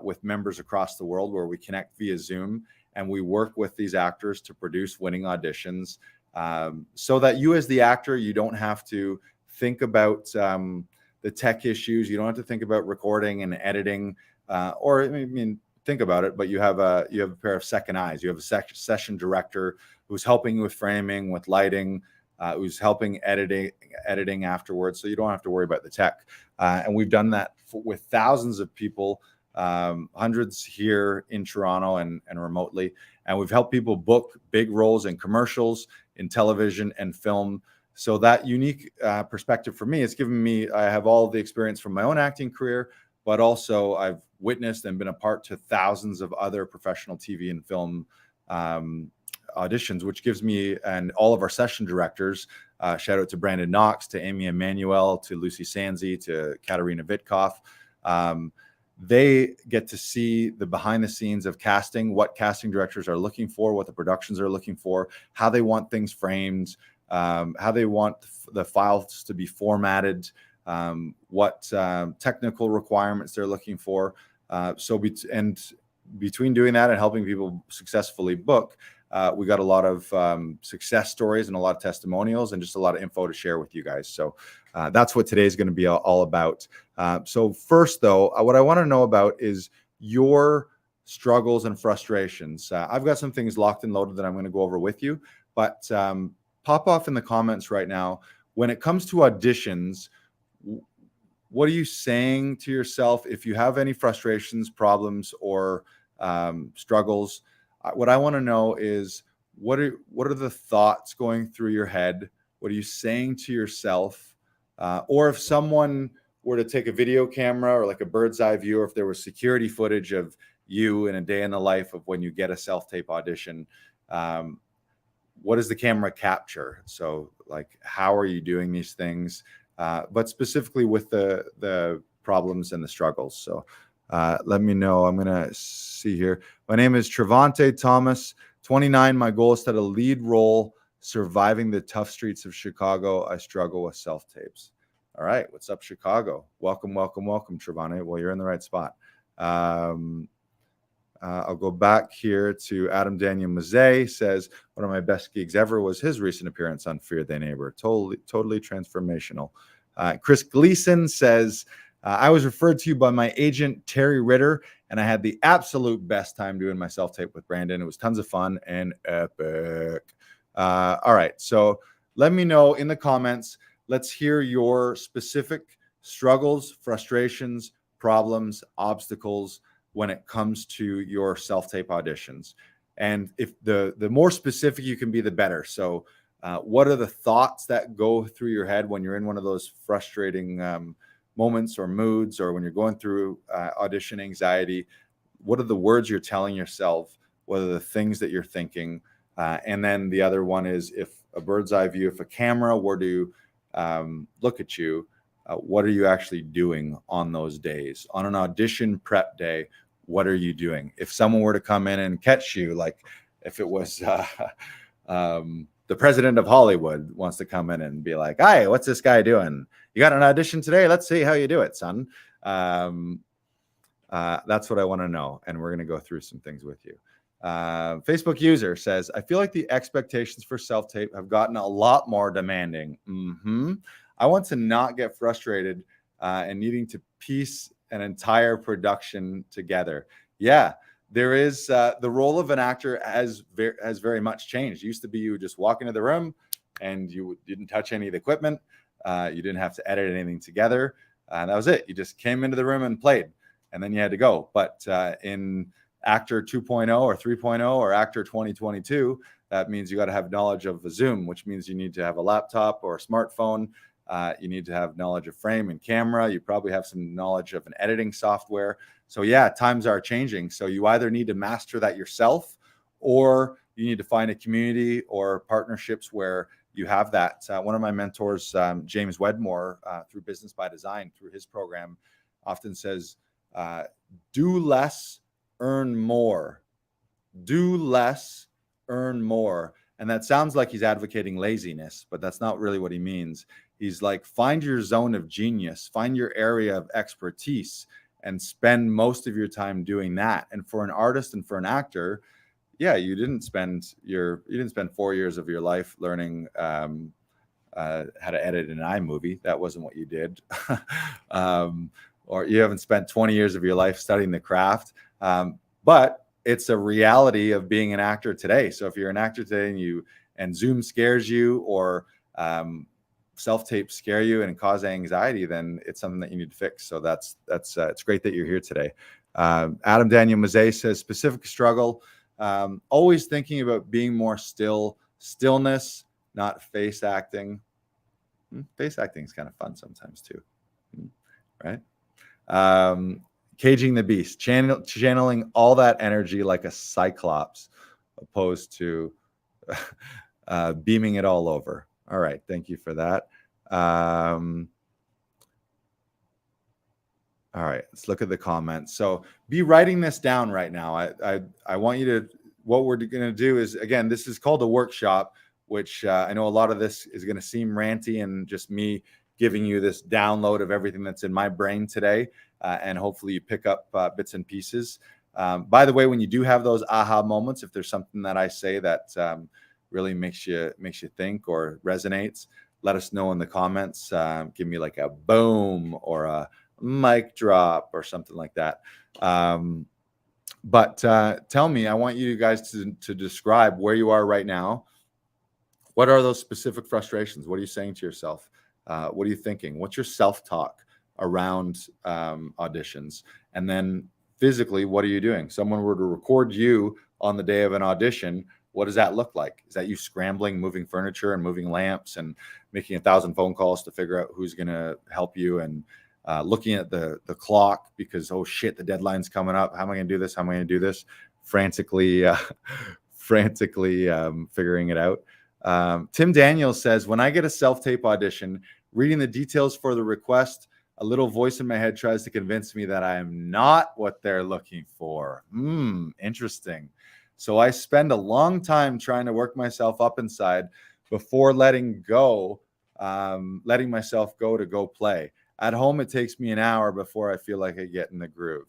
with members across the world where we connect via Zoom, and we work with these actors to produce winning auditions so that you as the actor, you don't have to think about the tech issues. You don't have to think about recording and editing or, I mean, think about it, but you have a pair of second eyes. You have a session director who's helping you with framing, with lighting, who's helping editing afterwards. So you don't have to worry about the tech. And we've done that with thousands of people, hundreds here in Toronto and remotely. And we've helped people book big roles in commercials, in television and film. So that unique perspective for me, it's given me, I have all the experience from my own acting career, but also I've witnessed and been a part to thousands of other professional TV and film auditions, which gives me and all of our session directors, shout out to Brandon Knox, to Amy Emanuel, to Lucy Sanzi, to Katarina Vitkoff. They get to see the behind the scenes of casting, what casting directors are looking for, what the productions are looking for, how they want things framed, how they want the files to be formatted, what technical requirements they're looking for. Between doing that and helping people successfully book, we got a lot of success stories and a lot of testimonials and just a lot of info to share with you guys. So that's what today is going to be all about. So first, though, what I want to know about is your struggles and frustrations. I've got some things locked and loaded that I'm going to go over with you, but pop off in the comments right now. When it comes to auditions, what are you saying to yourself? If you have any frustrations, problems, or struggles, what I want to know is what are the thoughts going through your head? What are you saying to yourself? Or if someone were to take a video camera or like a bird's eye view, or if there was security footage of you in a day in the life of when you get a self-tape audition, what does the camera capture? So like, how are you doing these things? But specifically with the problems and the struggles. So let me know. I'm going to see here. My name is Trevante Thomas, 29. My goal is to have a lead role surviving the tough streets of Chicago. I struggle with self-tapes. All right. What's up, Chicago? Welcome, welcome, welcome, Trevante. Well, you're in the right spot. I'll go back here to Adam Daniel Mazet. Says, one of my best gigs ever was his recent appearance on Fear Thy Neighbor. Totally transformational. Chris Gleason says, I was referred to you by my agent, Terry Ritter, and I had the absolute best time doing my self-tape with Brandon. It was tons of fun and epic. All right. So let me know in the comments. Let's hear your specific struggles, frustrations, problems, obstacles when it comes to your self-tape auditions. And if the more specific you can be, the better. So what are the thoughts that go through your head when you're in one of those frustrating moments or moods, or when you're going through audition anxiety? What are the words you're telling yourself? What are the things that you're thinking? And then the other one is, if a bird's eye view, if a camera were to look at you, what are you actually doing on those days? On an audition prep day, what are you doing? If someone were to come in and catch you, like if it was the president of Hollywood wants to come in and be like, "Hi, what's this guy doing? You got an audition today? Let's see how you do it, son." That's what I want to know. And we're going to go through some things with you. Facebook user says, I feel like the expectations for self-tape have gotten a lot more demanding. I want to not get frustrated and needing to piece an entire production together. Yeah, there is the role of an actor has very much changed. It used to be you would just walk into the room and you didn't touch any of the equipment. You didn't have to edit anything together. That was it. You just came into the room and played, and then you had to go. But in Actor 2.0 or 3.0 or Actor 2022, that means you got to have knowledge of Zoom, which means you need to have a laptop or a smartphone. You need to have knowledge of frame and camera. You probably have some knowledge of an editing software. So yeah, times are changing. So you either need to master that yourself, or you need to find a community or partnerships where you have that. One of my mentors, James Wedmore, through Business by Design, through his program, often says, do less, earn more. Do less, earn more. And that sounds like he's advocating laziness, but that's not really what he means. He's like, find your zone of genius, find your area of expertise, and spend most of your time doing that. And for an artist and for an actor, yeah, you didn't spend 4 years of your life learning how to edit an iMovie. That wasn't what you did. Or you haven't spent 20 years of your life studying the craft. But it's a reality of being an actor today. So if you're an actor today and Zoom scares you, or self-tapes scare you and cause anxiety, then it's something that you need to fix. So that's it's great that you're here today. Adam Daniel Mazet says, specific struggle, always thinking about being more stillness, not face acting. Face acting is kind of fun sometimes too, right? Caging the beast, channeling all that energy like a cyclops, opposed to beaming it all over. All right, thank you for that. All right, let's look at the comments. So be writing this down right now. I want you to, what we're going to do is, again, this is called a workshop, which I know a lot of this is going to seem ranty and just me giving you this download of everything that's in my brain today. And hopefully you pick up bits and pieces. By the way, when you do have those aha moments, if there's something that I say that really makes you think or resonates, let us know in the comments. Give me like a boom or a mic drop or something like that. But tell me, I want you guys to describe where you are right now. What are those specific frustrations? What are you saying to yourself? What are you thinking? What's your self-talk around auditions? And then physically, what are you doing? Someone were to record you on the day of an audition. What does that look like? Is that you scrambling, moving furniture and moving lamps and making 1,000 phone calls to figure out who's going to help you, and looking at the clock because, oh shit, the deadline's coming up. How am I going to do this? How am I going to do this? Frantically figuring it out. Tim Daniels says, when I get a self-tape audition, reading the details for the request, a little voice in my head tries to convince me that I am not what they're looking for. Interesting. So I spend a long time trying to work myself up inside before letting myself go play. At home, it takes me an hour before I feel like I get in the groove.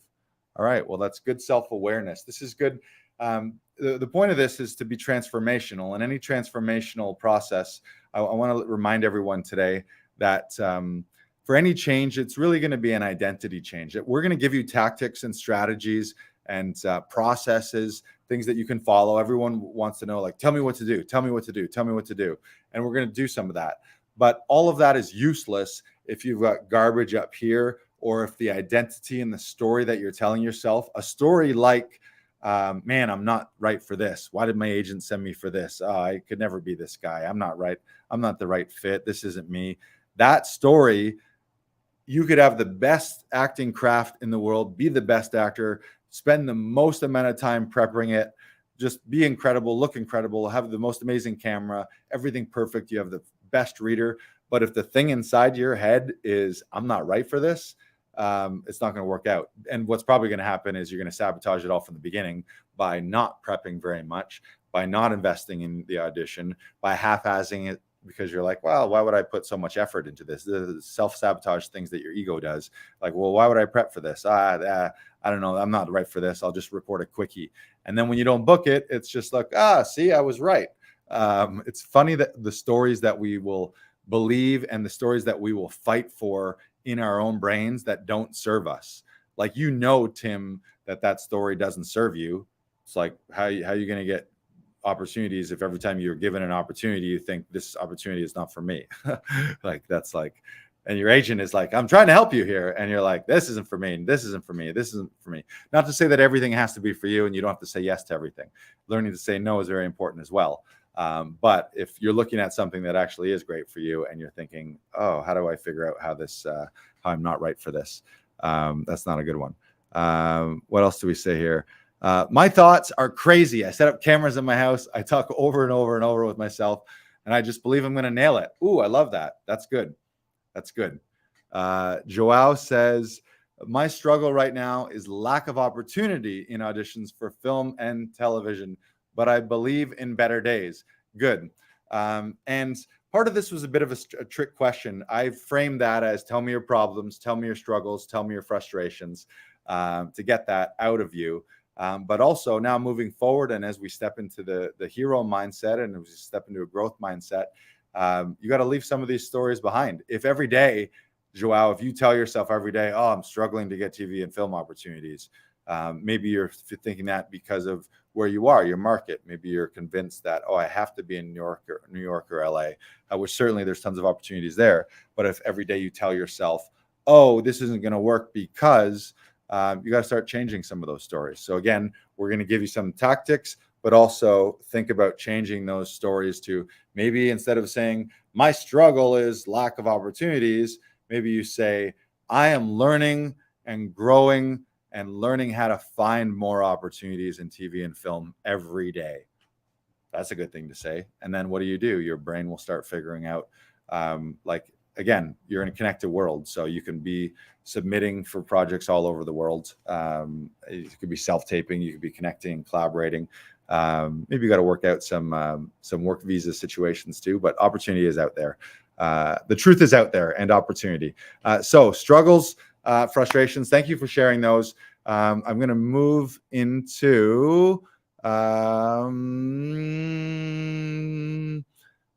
All right, well, that's good self-awareness. This is good. The point of this is to be transformational. In any transformational process, I want to remind everyone today that for any change, it's really going to be an identity change. We're going to give you tactics and strategies and processes, things that you can follow. Everyone wants to know, like, tell me what to do, tell me what to do, tell me what to do. And we're going to do some of that. But all of that is useless if you've got garbage up here, or if the identity and the story that you're telling yourself, a story like, man, I'm not right for this. Why did my agent send me for this? Oh, I could never be this guy. I'm not right. I'm not the right fit. This isn't me. That story, you could have the best acting craft in the world, be the best actor, spend the most amount of time prepping it, just be incredible, look incredible, have the most amazing camera, everything perfect. You have the best reader. But if the thing inside your head is, I'm not right for this, it's not going to work out. And what's probably going to happen is you're going to sabotage it all from the beginning by not prepping very much, by not investing in the audition, by half-assing it, because you're like, well, why would I put so much effort into this? The self-sabotage things that your ego does. Like, well, why would I prep for this? I don't know. I'm not right for this. I'll just record a quickie. And then when you don't book it, it's just like, see, I was right. It's funny that the stories that we will believe and the stories that we will fight for in our own brains that don't serve us. Like, Tim, that story doesn't serve you. It's like, how are you going to get opportunities if every time you're given an opportunity you think this opportunity is not for me? Like, that's like, and your agent is like, I'm trying to help you here, and you're like, this isn't for me, and this isn't for me, this isn't for me. Not to say that everything has to be for you and you don't have to say yes to everything. Learning to say no is very important as well. But if you're looking at something that actually is great for you and you're thinking, oh, how do I figure out how I'm not right for this, that's not a good one. What else do we say here? My thoughts are crazy. I set up cameras in my house. I talk over and over and over with myself, and I just believe I'm going to nail it. Ooh, I love that. That's good. That's good. Joao says, my struggle right now is lack of opportunity in auditions for film and television, but I believe in better days. Good. And part of this was a bit of a trick question. I framed that as, tell me your problems, tell me your struggles, tell me your frustrations, to get that out of you. But also now moving forward, and as we step into the hero mindset and as we step into a growth mindset, you got to leave some of these stories behind. If every day, Joao, if you tell yourself every day, oh, I'm struggling to get TV and film opportunities, maybe you're thinking that because of where you are, your market. Maybe you're convinced that, oh, I have to be in New York or LA, which certainly there's tons of opportunities there. But if every day you tell yourself, oh, this isn't going to work because you got to start changing some of those stories. So again, we're going to give you some tactics, but also think about changing those stories to, maybe instead of saying my struggle is lack of opportunities, maybe you say, I am learning and growing and learning how to find more opportunities in TV and film every day. That's a good thing to say. And then what do? Your brain will start figuring out, again, you're in a connected world, so you can be submitting for projects all over the world. It could be self-taping, you could be connecting, collaborating. Maybe you got to work out some work visa situations too, but opportunity is out there. The truth is out there, and opportunity. So struggles, frustrations, thank you for sharing those. I'm going to move into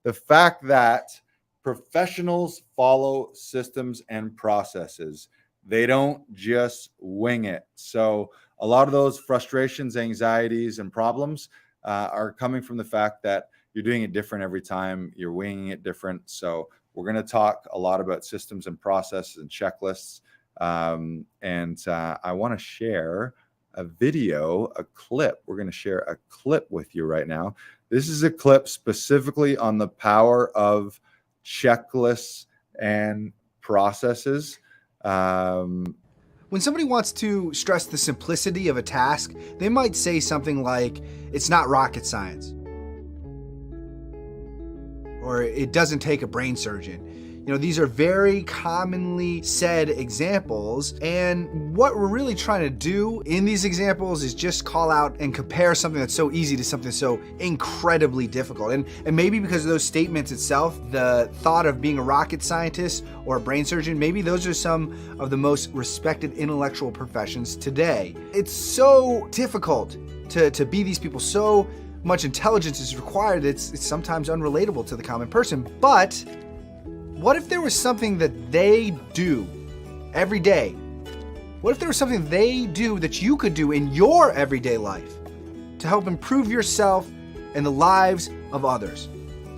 the fact that professionals follow systems and processes. They don't just wing it. So a lot of those frustrations, anxieties, and problems are coming from the fact that you're doing it different every time. You're winging it different. So we're going to talk a lot about systems and processes and checklists. And I want to share a video, a clip. We're going to share a clip with you right now. This is a clip specifically on the power of checklists and processes. When somebody wants to stress the simplicity of a task, they might say something like, it's not rocket science, or it doesn't take a brain surgeon. You know, these are very commonly said examples, and what we're really trying to do in these examples is just call out and compare something that's so easy to something so incredibly difficult. And maybe because of those statements itself, the thought of being a rocket scientist or a brain surgeon, maybe those are some of the most respected intellectual professions today. It's so difficult to be these people, so much intelligence is required, it's sometimes unrelatable to the common person. But what if there was something that they do every day? What if there was something they do that you could do in your everyday life to help improve yourself and the lives of others?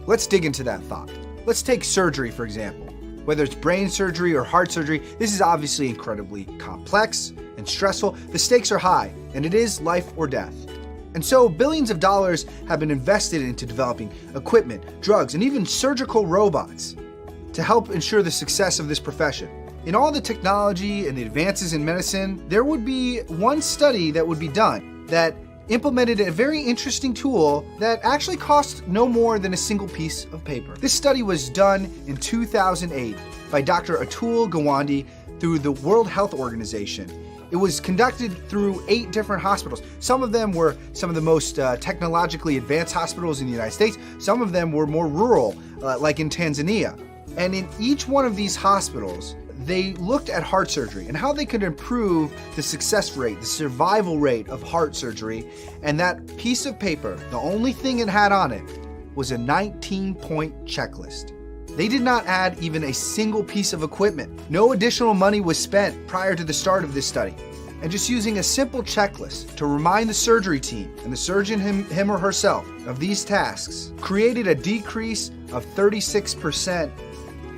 Let's dig into that thought. Let's take surgery, for example. Whether it's brain surgery or heart surgery, this is obviously incredibly complex and stressful. The stakes are high, and it is life or death. And so billions of dollars have been invested into developing equipment, drugs, and even surgical robots to help ensure the success of this profession. In all the technology and the advances in medicine, there would be one study that would be done that implemented a very interesting tool that actually cost no more than a single piece of paper. This study was done in 2008 by Dr. Atul Gawande through the World Health Organization. It was conducted through 8 different hospitals. Some of them were some of the most technologically advanced hospitals in the United States. Some of them were more rural, like in Tanzania. And in each one of these hospitals, they looked at heart surgery and how they could improve the success rate, the survival rate of heart surgery. And that piece of paper, the only thing it had on it, was a 19-point checklist. They did not add even a single piece of equipment. No additional money was spent prior to the start of this study. And just using a simple checklist to remind the surgery team and the surgeon him or herself of these tasks created a decrease of 36%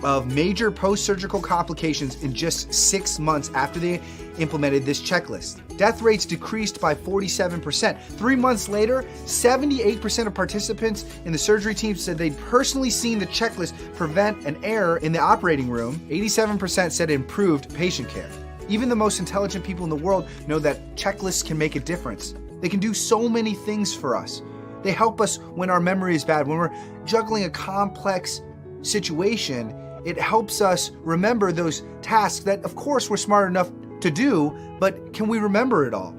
of major post-surgical complications in just 6 months after they implemented this checklist. Death rates decreased by 47%. 3 months later, 78% of participants in the surgery team said they'd personally seen the checklist prevent an error in the operating room. 87% said it improved patient care. Even the most intelligent people in the world know that checklists can make a difference. They can do so many things for us. They help us when our memory is bad, when we're juggling a complex situation. It helps us remember those tasks that, of course, we're smart enough to do, but can we remember it all?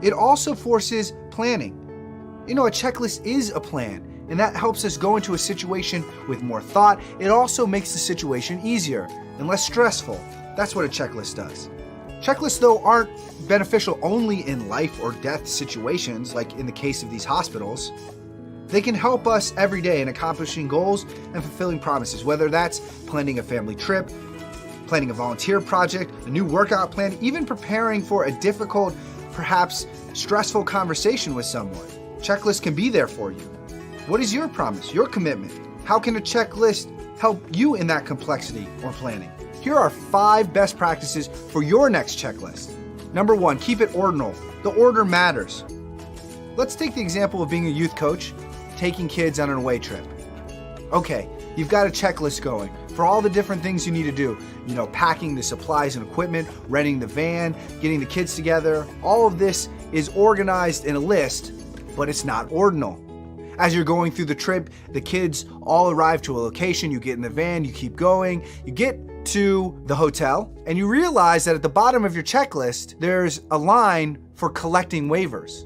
It also forces planning. A checklist is a plan, and that helps us go into a situation with more thought. It also makes the situation easier and less stressful. That's what a checklist does. Checklists, though, aren't beneficial only in life or death situations, like in the case of these hospitals. They can help us every day in accomplishing goals and fulfilling promises, whether that's planning a family trip, planning a volunteer project, a new workout plan, even preparing for a difficult, perhaps stressful conversation with someone. Checklists can be there for you. What is your promise, your commitment? How can a checklist help you in that complexity or planning? Here are 5 best practices for your next checklist. Number 1, keep it ordinal. The order matters. Let's take the example of being a youth coach, taking kids on an away trip. Okay, you've got a checklist going for all the different things you need to do. Packing the supplies and equipment, renting the van, getting the kids together. All of this is organized in a list, but it's not ordinal. As you're going through the trip, the kids all arrive to a location, you get in the van, you keep going, you get to the hotel, and you realize that at the bottom of your checklist, there's a line for collecting waivers.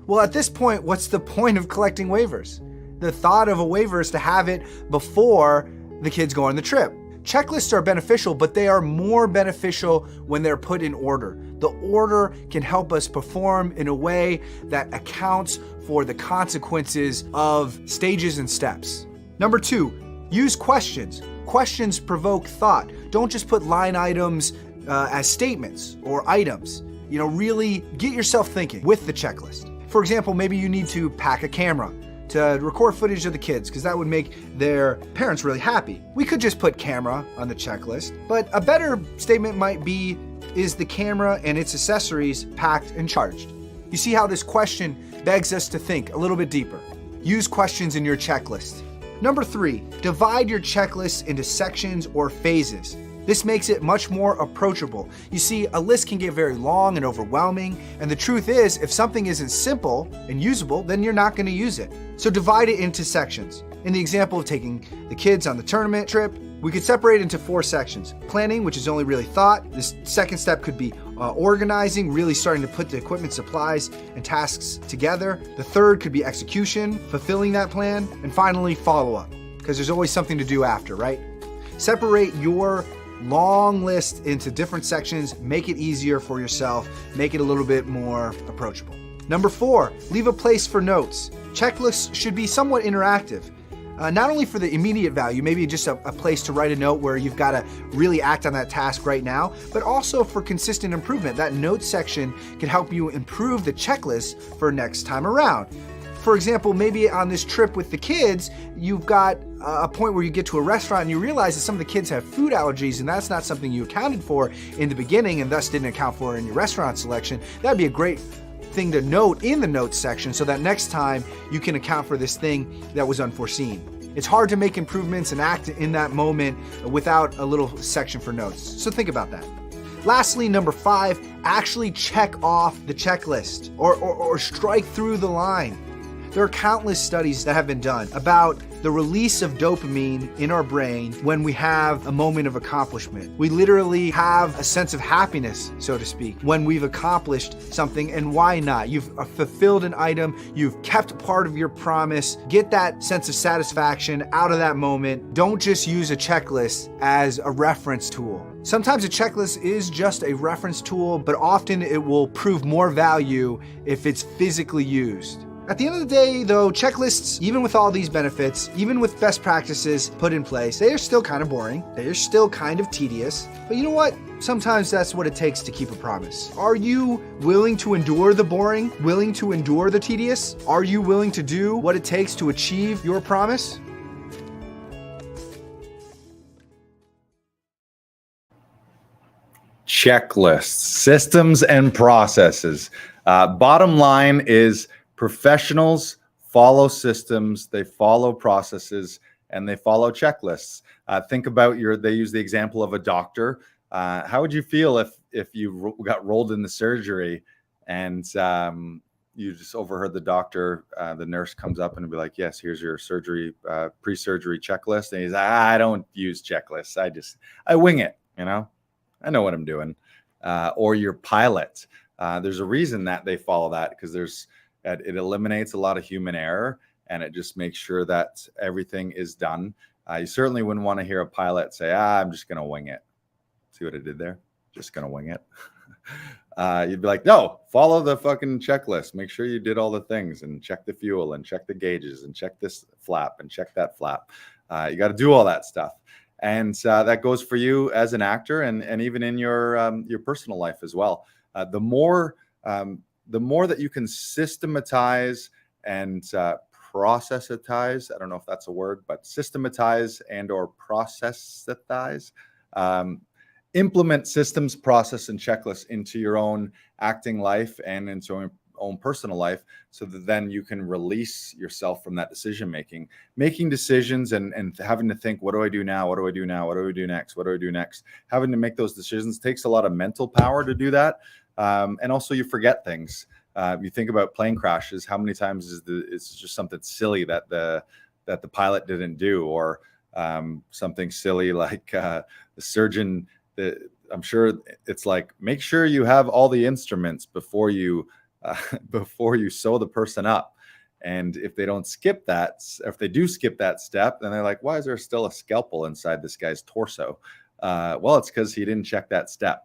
Well, at this point, what's the point of collecting waivers? The thought of a waiver is to have it before the kids go on the trip. Checklists are beneficial, but they are more beneficial when they're put in order. The order can help us perform in a way that accounts for the consequences of stages and steps. Number 2, use questions. Questions provoke thought. Don't just put line items as statements or items. Really get yourself thinking with the checklist. For example, maybe you need to pack a camera to record footage of the kids because that would make their parents really happy. We could just put camera on the checklist, but a better statement might be, is the camera and its accessories packed and charged? You see how this question begs us to think a little bit deeper. Use questions in your checklist. Number 3, divide your checklist into sections or phases. This makes it much more approachable. You see, a list can get very long and overwhelming, and the truth is, if something isn't simple and usable, then you're not going to use it. So divide it into sections. In the example of taking the kids on the tournament trip, we could separate into 4 sections. Planning, which is only really thought. This second step could be organizing, really starting to put the equipment, supplies, and tasks together. The third could be execution, fulfilling that plan, and finally follow-up, because there's always something to do after, right? Separate your long list into different sections, make it easier for yourself, make it a little bit more approachable. Number 4, leave a place for notes. Checklists should be somewhat interactive. Not only for the immediate value, maybe just a place to write a note where you've got to really act on that task right now, but also for consistent improvement. That notes section can help you improve the checklist for next time around. For example, maybe on this trip with the kids, you've got a point where you get to a restaurant and you realize that some of the kids have food allergies, and that's not something you accounted for in the beginning and thus didn't account for in your restaurant selection. That'd be a great thing to note in the notes section so that next time you can account for this thing that was unforeseen. It's hard to make improvements and act in that moment without a little section for notes. So think about that. Lastly, number 5, actually check off the checklist or strike through the line. There are countless studies that have been done about the release of dopamine in our brain when we have a moment of accomplishment. We literally have a sense of happiness, so to speak, when we've accomplished something, and why not? You've fulfilled an item, you've kept part of your promise. Get that sense of satisfaction out of that moment. Don't just use a checklist as a reference tool. Sometimes a checklist is just a reference tool, but often it will prove more value if it's physically used. At the end of the day, though, checklists, even with all these benefits, even with best practices put in place, they are still kind of boring. They are still kind of tedious. But you know what? Sometimes that's what it takes to keep a promise. Are you willing to endure the boring? Willing to endure the tedious? Are you willing to do what it takes to achieve your promise? Checklists, systems, and processes. Bottom line is professionals follow systems, they follow processes, and they follow checklists. Think about they use the example of a doctor. How would you feel if you got rolled in the surgery and you just overheard the doctor, the nurse comes up and be like, yes, here's your surgery, pre-surgery checklist. And he's like, I don't use checklists. I wing it, I know what I'm doing. Or your pilot. There's a reason that they follow that, because it eliminates a lot of human error, and it just makes sure that everything is done. You certainly wouldn't want to hear a pilot say, I'm just going to wing it. See what I did there? Just going to wing it. You'd be like, no, follow the fucking checklist. Make sure you did all the things and check the fuel and check the gauges and check this flap and check that flap. You got to do all that stuff. And that goes for you as an actor and even in your personal life as well. The more that you can systematize and processitize, I don't know if that's a word, but systematize and or processitize, implement systems, process, and checklists into your own acting life and into your own personal life, so that then you can release yourself from that decision making decisions and having to think, what do I do now? What do I do now? What do I do next? What do I do next? Having to make those decisions takes a lot of mental power to do that. And also you forget things. You think about plane crashes. How many times it's just something silly that the pilot didn't do, or something silly like the surgeon. I'm sure it's like, make sure you have all the instruments before you sew the person up. And if they don't skip that, if they do skip that step, then they're like, why is there still a scalpel inside this guy's torso? Well, it's because he didn't check that step.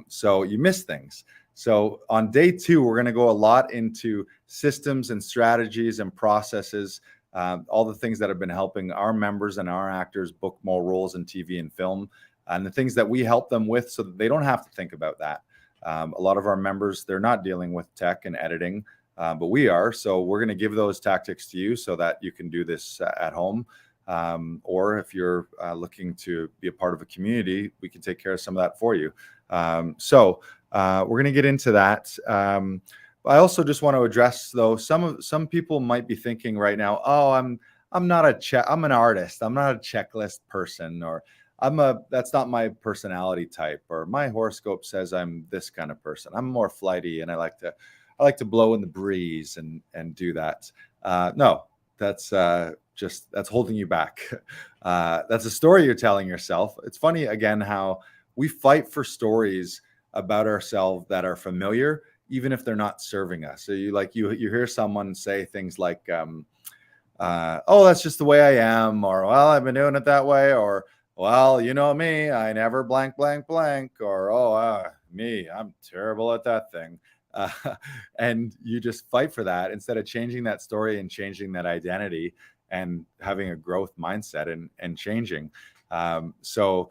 So you miss things. So on day 2, we're going to go a lot into systems and strategies and processes, all the things that have been helping our members and our actors book more roles in TV and film, and the things that we help them with so that they don't have to think about that. A lot of our members, they're not dealing with tech and editing, but we are. So we're going to give those tactics to you so that you can do this at home. Or if you're looking to be a part of a community, we can take care of some of that for you. So we're going to get into that. I also just want to address, though, some people might be thinking right now, oh, I'm an artist. I'm not a checklist person, or that's not my personality type, or my horoscope says I'm this kind of person. I'm more flighty and I like to blow in the breeze and do that. No, that's holding you back. That's a story you're telling yourself. It's funny, again, how we fight for stories about ourselves that are familiar, even if they're not serving us. So you hear someone say things like, oh, that's just the way I am, or, well, I've been doing it that way, or, well, you know me, I never blank, blank, blank, or, oh, me, I'm terrible at that thing. And you just fight for that instead of changing that story and changing that identity and having a growth mindset and changing. So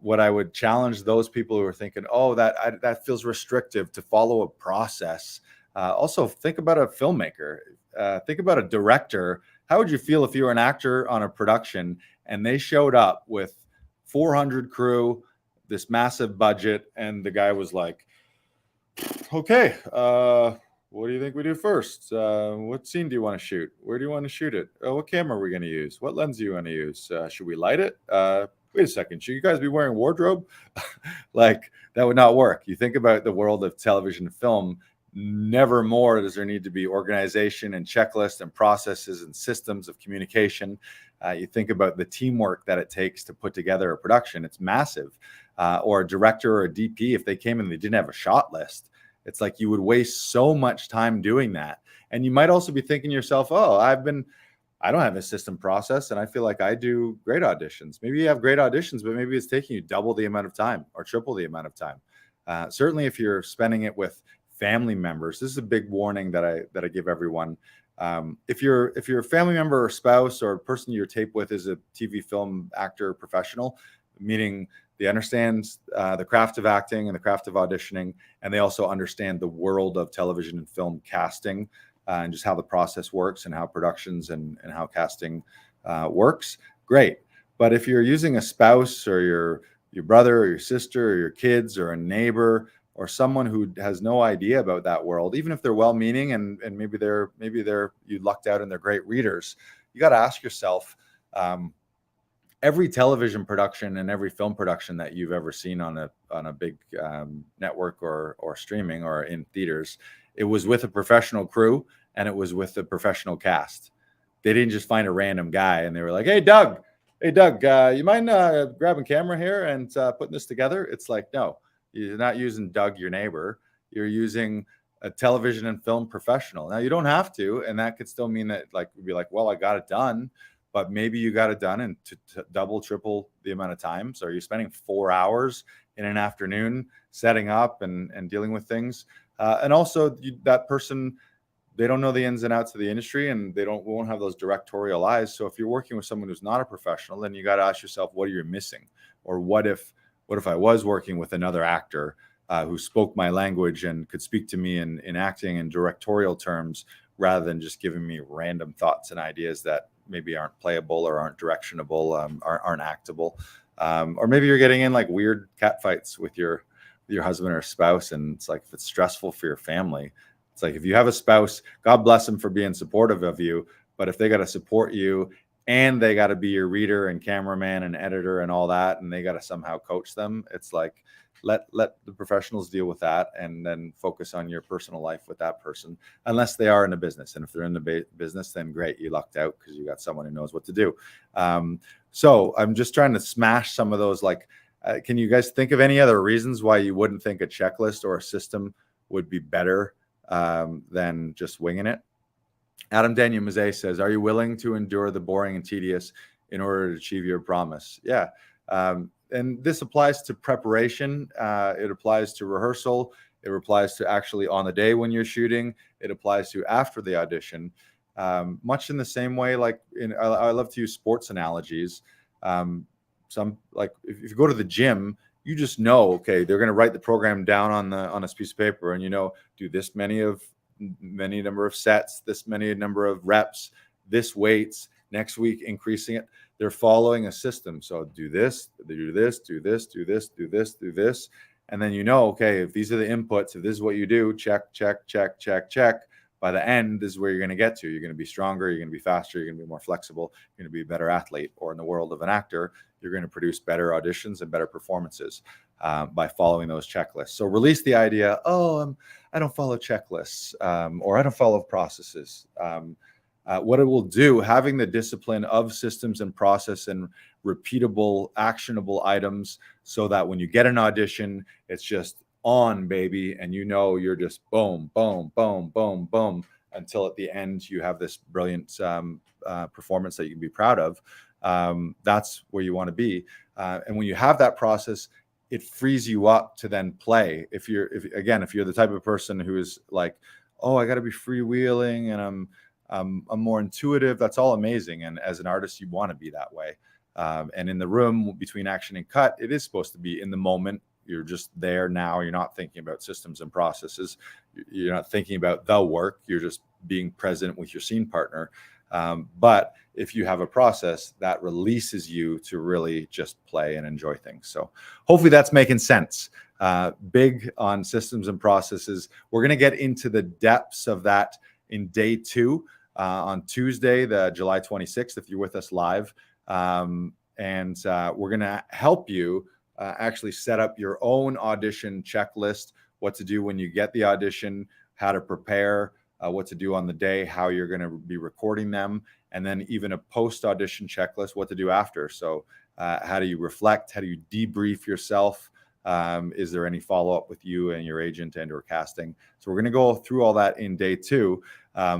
what I would challenge those people who are thinking, oh, that feels restrictive to follow a process. Also, think about a filmmaker. Think about a director. How would you feel if you were an actor on a production and they showed up with 400 crew, this massive budget, and the guy was like, okay, what do you think we do first? What scene do you want to shoot? Where do you want to shoot it? What camera are we going to use? What lens do you want to use? Should we light it? wait a second, should you guys be wearing wardrobe? Like, that would not work. You think about the world of television and film, never more does there need to be organization and checklists and processes and systems of communication. You think about the teamwork that it takes to put together a production. It's massive. Or a director or a DP, if they came and they didn't have a shot list, it's like you would waste so much time doing that. And you might also be thinking to yourself, oh, I don't have a system process and I feel like I do great auditions. Maybe you have great auditions, but maybe it's taking you double the amount of time or triple the amount of time. Certainly if you're spending it with family members, this is a big warning that I give everyone. If you're a family member or spouse or a person you're taped with is a TV film actor professional, meaning they understand the craft of acting and the craft of auditioning, and they also understand the world of television and film casting and just how the process works and how productions and how casting works. Great. But if you're using a spouse or your brother or your sister or your kids or a neighbor or someone who has no idea about that world, even if they're well-meaning and maybe you lucked out and they're great readers, you got to ask yourself, every television production and every film production that you've ever seen on a big network or streaming or in theaters, it was with a professional crew and it was with a professional cast. They didn't just find a random guy and they were like, hey Doug, you mind grabbing camera here and putting this together? It's like, no, you're not using Doug, your neighbor. You're using a television and film professional. Now you don't have to, and that could still mean that like you'd be like, well, I got it done. But maybe you got it done in to double, triple the amount of time. So are you spending 4 hours in an afternoon setting up and dealing with things? And also that person, they don't know the ins and outs of the industry and won't have those directorial eyes. So if you're working with someone who's not a professional, then you got to ask yourself, what are you missing? Or what if I was working with another actor who spoke my language and could speak to me in acting and directorial terms rather than just giving me random thoughts and ideas that maybe aren't playable or aren't directionable, aren't actable. Or maybe you're getting in like weird cat fights with your husband or spouse. And it's like, if it's stressful for your family, it's like, if you have a spouse, God bless them for being supportive of you. But if they got to support you and they got to be your reader and cameraman and editor and all that, and they got to somehow coach them, it's like, let the professionals deal with that and then focus on your personal life with that person, unless they are in the business. And if they're in the business, then great, you lucked out because you got someone who knows what to do. So I'm just trying to smash some of those. Like, can you guys think of any other reasons why you wouldn't think a checklist or a system would be better than just winging it? Adam Daniel Mazet says, are you willing to endure the boring and tedious in order to achieve your promise? Yeah. And this applies to preparation. It applies to rehearsal. It applies to actually on the day when you're shooting. It applies to after the audition. Much in the same way, like I love to use sports analogies. Some like if you go to the gym, you just know, okay, they're going to write the program down on this piece of paper, and do this many number of sets, this many number of reps, this weights. Next week, increasing it. They're following a system. So do this, do this, do this, do this, do this, do this. And then okay, if these are the inputs, if this is what you do, check, check, check, check, check. By the end, this is where you're going to get to. You're going to be stronger. You're going to be faster. You're going to be more flexible. You're going to be a better athlete. Or in the world of an actor, you're going to produce better auditions and better performances by following those checklists. So release the idea, I don't follow checklists or I don't follow processes. What it will do, having the discipline of systems and process and repeatable, actionable items so that when you get an audition, it's just on, baby. And you're just boom, boom, boom, boom, boom, until at the end you have this brilliant performance that you can be proud of. That's where you want to be. And when you have that process, it frees you up to then play. If you're the type of person who is like, oh, I got to be freewheeling and I'm more intuitive, that's all amazing. And as an artist, you want to be that way. And in the room between action and cut, it is supposed to be in the moment. You're just there now. You're not thinking about systems and processes. You're not thinking about the work. You're just being present with your scene partner. But if you have a process, that releases you to really just play and enjoy things. So hopefully that's making sense. Big on systems and processes. We're going to get into the depths of that in day 2 on Tuesday, the July 26th, if you're with us live. and we're going to help you actually set up your own audition checklist, what to do when you get the audition, how to prepare, what to do on the day, how you're going to be recording them, and then even a post-audition checklist, what to do after. So how do you reflect? How do you debrief yourself? Is there any follow-up with you and your agent and or casting? So we're going to go through all that in day 2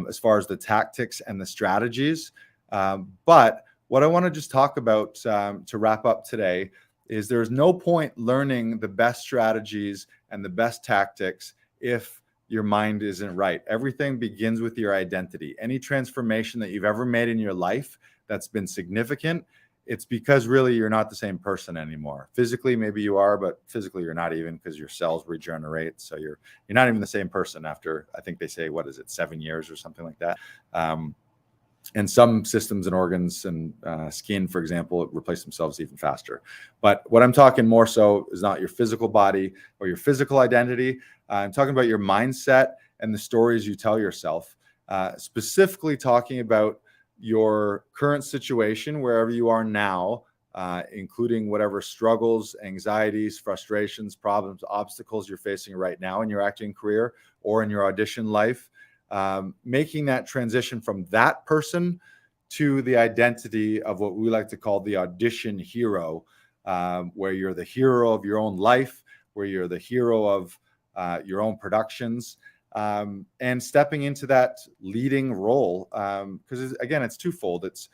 as far as the tactics and the strategies. But what I want to just talk about to wrap up today is there's no point learning the best strategies and the best tactics if your mind isn't right. Everything begins with your identity. Any transformation that you've ever made in your life that's been significant, it's because really you're not the same person anymore. Physically, maybe you are, but physically you're not, even because your cells regenerate. So you're not even the same person after, I think they say, 7 years or something like that. And some systems and organs and skin, for example, replace themselves even faster. But what I'm talking more so is not your physical body or your physical identity. I'm talking about your mindset and the stories you tell yourself, specifically talking about your current situation, wherever you are now, including whatever struggles, anxieties, frustrations, problems, obstacles you're facing right now in your acting career or in your audition life. Making that transition from that person to the identity of what we like to call the audition hero, where you're the hero of your own life, where you're the hero of your own productions, and stepping into that leading role. Because again, it's twofold. It's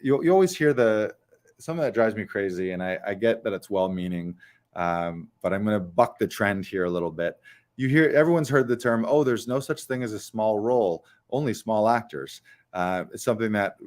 you always hear something that drives me crazy, and I get that it's well-meaning, but I'm going to buck the trend here a little bit. You hear everyone's heard the term, oh, there's no such thing as a small role, only small actors. It's something that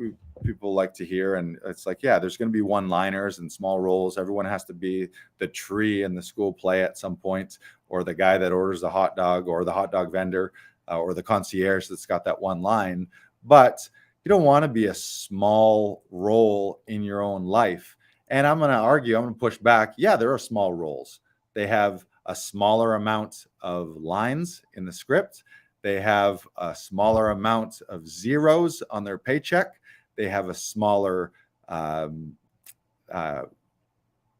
people like to hear. And it's like, yeah, there's going to be one-liners and small roles. Everyone has to be the tree in the school play at some point, or the guy that orders the hot dog, or the hot dog vendor, or the concierge that's got that one line. But you don't want to be a small role in your own life. And I'm going to argue, I'm going to push back. Yeah, there are small roles. They have a smaller amount of lines in the script. They have a smaller amount of zeros on their paycheck. They have a smaller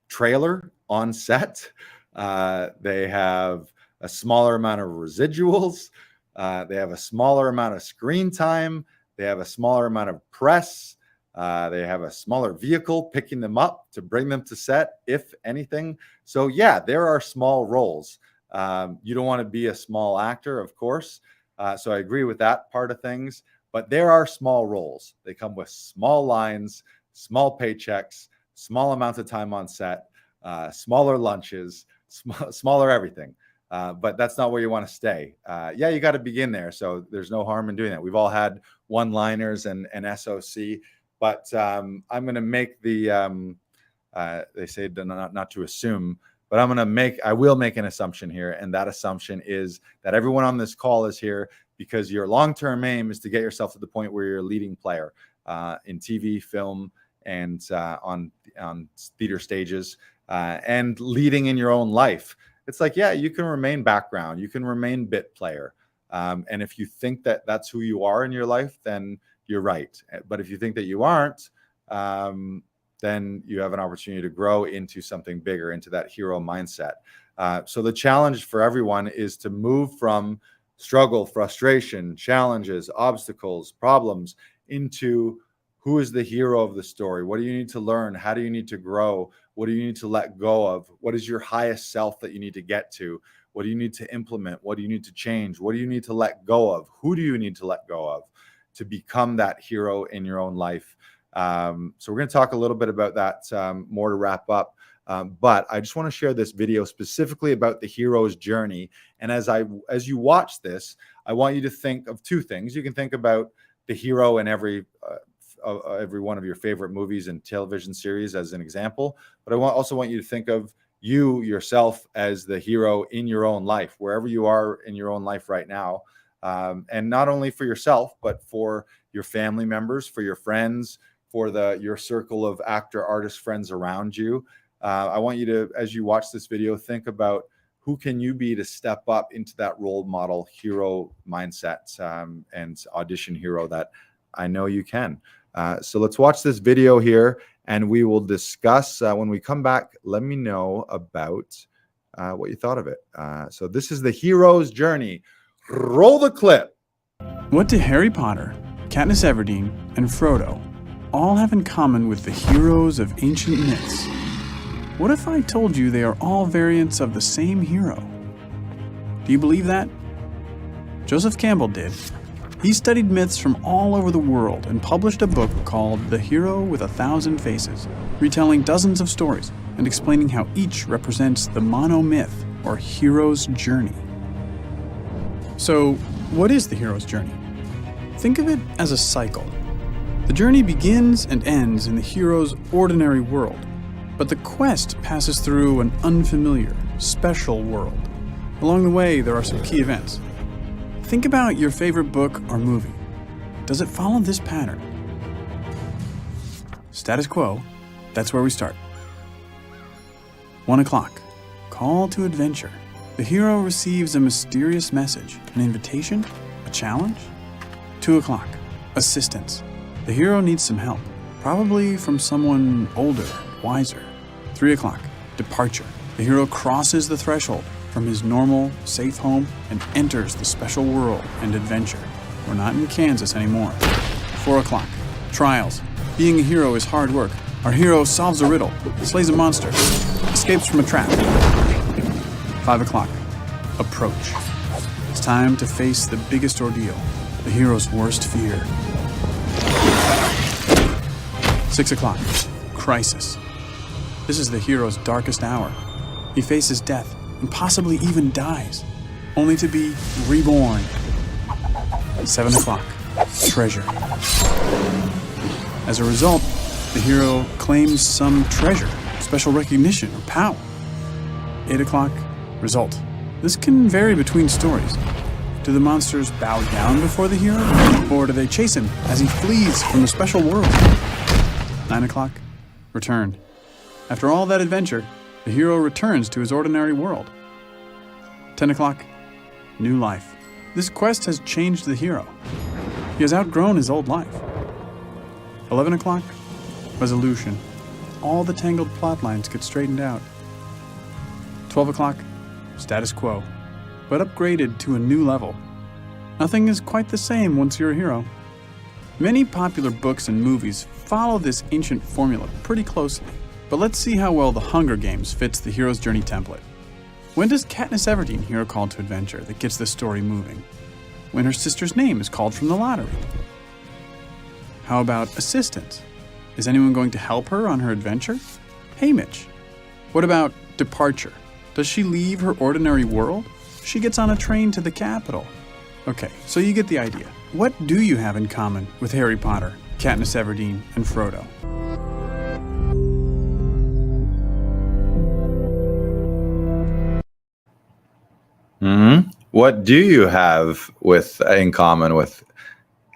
trailer on set. They have a smaller amount of residuals. They have a smaller amount of screen time. They have a smaller amount of press. They have a smaller vehicle picking them up to bring them to set, if anything. So yeah, there are small roles. You don't want to be a small actor, of course. So I agree with that part of things. But there are small roles. They come with small lines, small paychecks, small amounts of time on set, smaller lunches, smaller everything. But that's not where you want to stay. Yeah, you got to begin there. So there's no harm in doing that. We've all had one-liners and SOC. But I'm going to make the, they say not to assume, but I will make an assumption here. And that assumption is that everyone on this call is here because your long-term aim is to get yourself to the point where you're a leading player in TV, film, and on theater stages, and leading in your own life. It's like, yeah, you can remain background, you can remain bit player. And if you think that that's who you are in your life, then you're right. But if you think that you aren't, then you have an opportunity to grow into something bigger, into that hero mindset. So the challenge for everyone is to move from struggle, frustration, challenges, obstacles, problems into who is the hero of the story? What do you need to learn? How do you need to grow? What do you need to let go of? What is your highest self that you need to get to? What do you need to implement? What do you need to change? What do you need to let go of? Who do you need to let go of to become that hero in your own life? So we're going to talk a little bit about that more to wrap up. But I just want to share this video specifically about the hero's journey. And as you watch this, I want you to think of two things. You can think about the hero in every one of your favorite movies and television series as an example. But I also want you to think of you yourself as the hero in your own life, wherever you are in your own life right now. And not only for yourself, but for your family members, for your friends, for your circle of actor, artist friends around you. I want you to, as you watch this video, think about who can you be to step up into that role model hero mindset and audition hero that I know you can. So let's watch this video here and we will discuss when we come back. Let me know about what you thought of it. So this is the hero's journey. Roll the clip. What do Harry Potter, Katniss Everdeen, and Frodo all have in common with the heroes of ancient myths? What if I told you they are all variants of the same hero? Do you believe that? Joseph Campbell did. He studied myths from all over the world and published a book called The Hero with a Thousand Faces, retelling dozens of stories and explaining how each represents the monomyth or hero's journey. So, what is the hero's journey? Think of it as a cycle. The journey begins and ends in the hero's ordinary world, but the quest passes through an unfamiliar, special world. Along the way, there are some key events. Think about your favorite book or movie. Does it follow this pattern? Status quo, that's where we start. 1 o'clock, call to adventure. The hero receives a mysterious message, an invitation, a challenge. 2 o'clock, assistance. The hero needs some help, probably from someone older, wiser. 3 o'clock, departure. The hero crosses the threshold from his normal, safe home and enters the special world and adventure. We're not in Kansas anymore. 4 o'clock, trials. Being a hero is hard work. Our hero solves a riddle, slays a monster, escapes from a trap. 5 o'clock, approach. It's time to face the biggest ordeal, the hero's worst fear. 6 o'clock, crisis. This is the hero's darkest hour. He faces death and possibly even dies, only to be reborn. 7 o'clock, treasure. As a result, the hero claims some treasure, special recognition, or power. 8 o'clock, result. This can vary between stories. Do the monsters bow down before the hero, or do they chase him as he flees from the special world? 9 o'clock, return. After all that adventure, the hero returns to his ordinary world. 10 o'clock, new life. This quest has changed the hero. He has outgrown his old life. 11 o'clock, resolution. All the tangled plot lines get straightened out. 12 o'clock, status quo, but upgraded to a new level. Nothing is quite the same once you're a hero. Many popular books and movies follow this ancient formula pretty closely. But let's see how well The Hunger Games fits the hero's journey template. When does Katniss Everdeen hear a call to adventure that gets the story moving? When her sister's name is called from the lottery. How about assistance? Is anyone going to help her on her adventure? Hey, Mitch. What about departure? Does she leave her ordinary world? She gets on a train to the capital. Okay, so you get the idea. What do you have in common with Harry Potter, Katniss Everdeen, and Frodo? What do you have in common with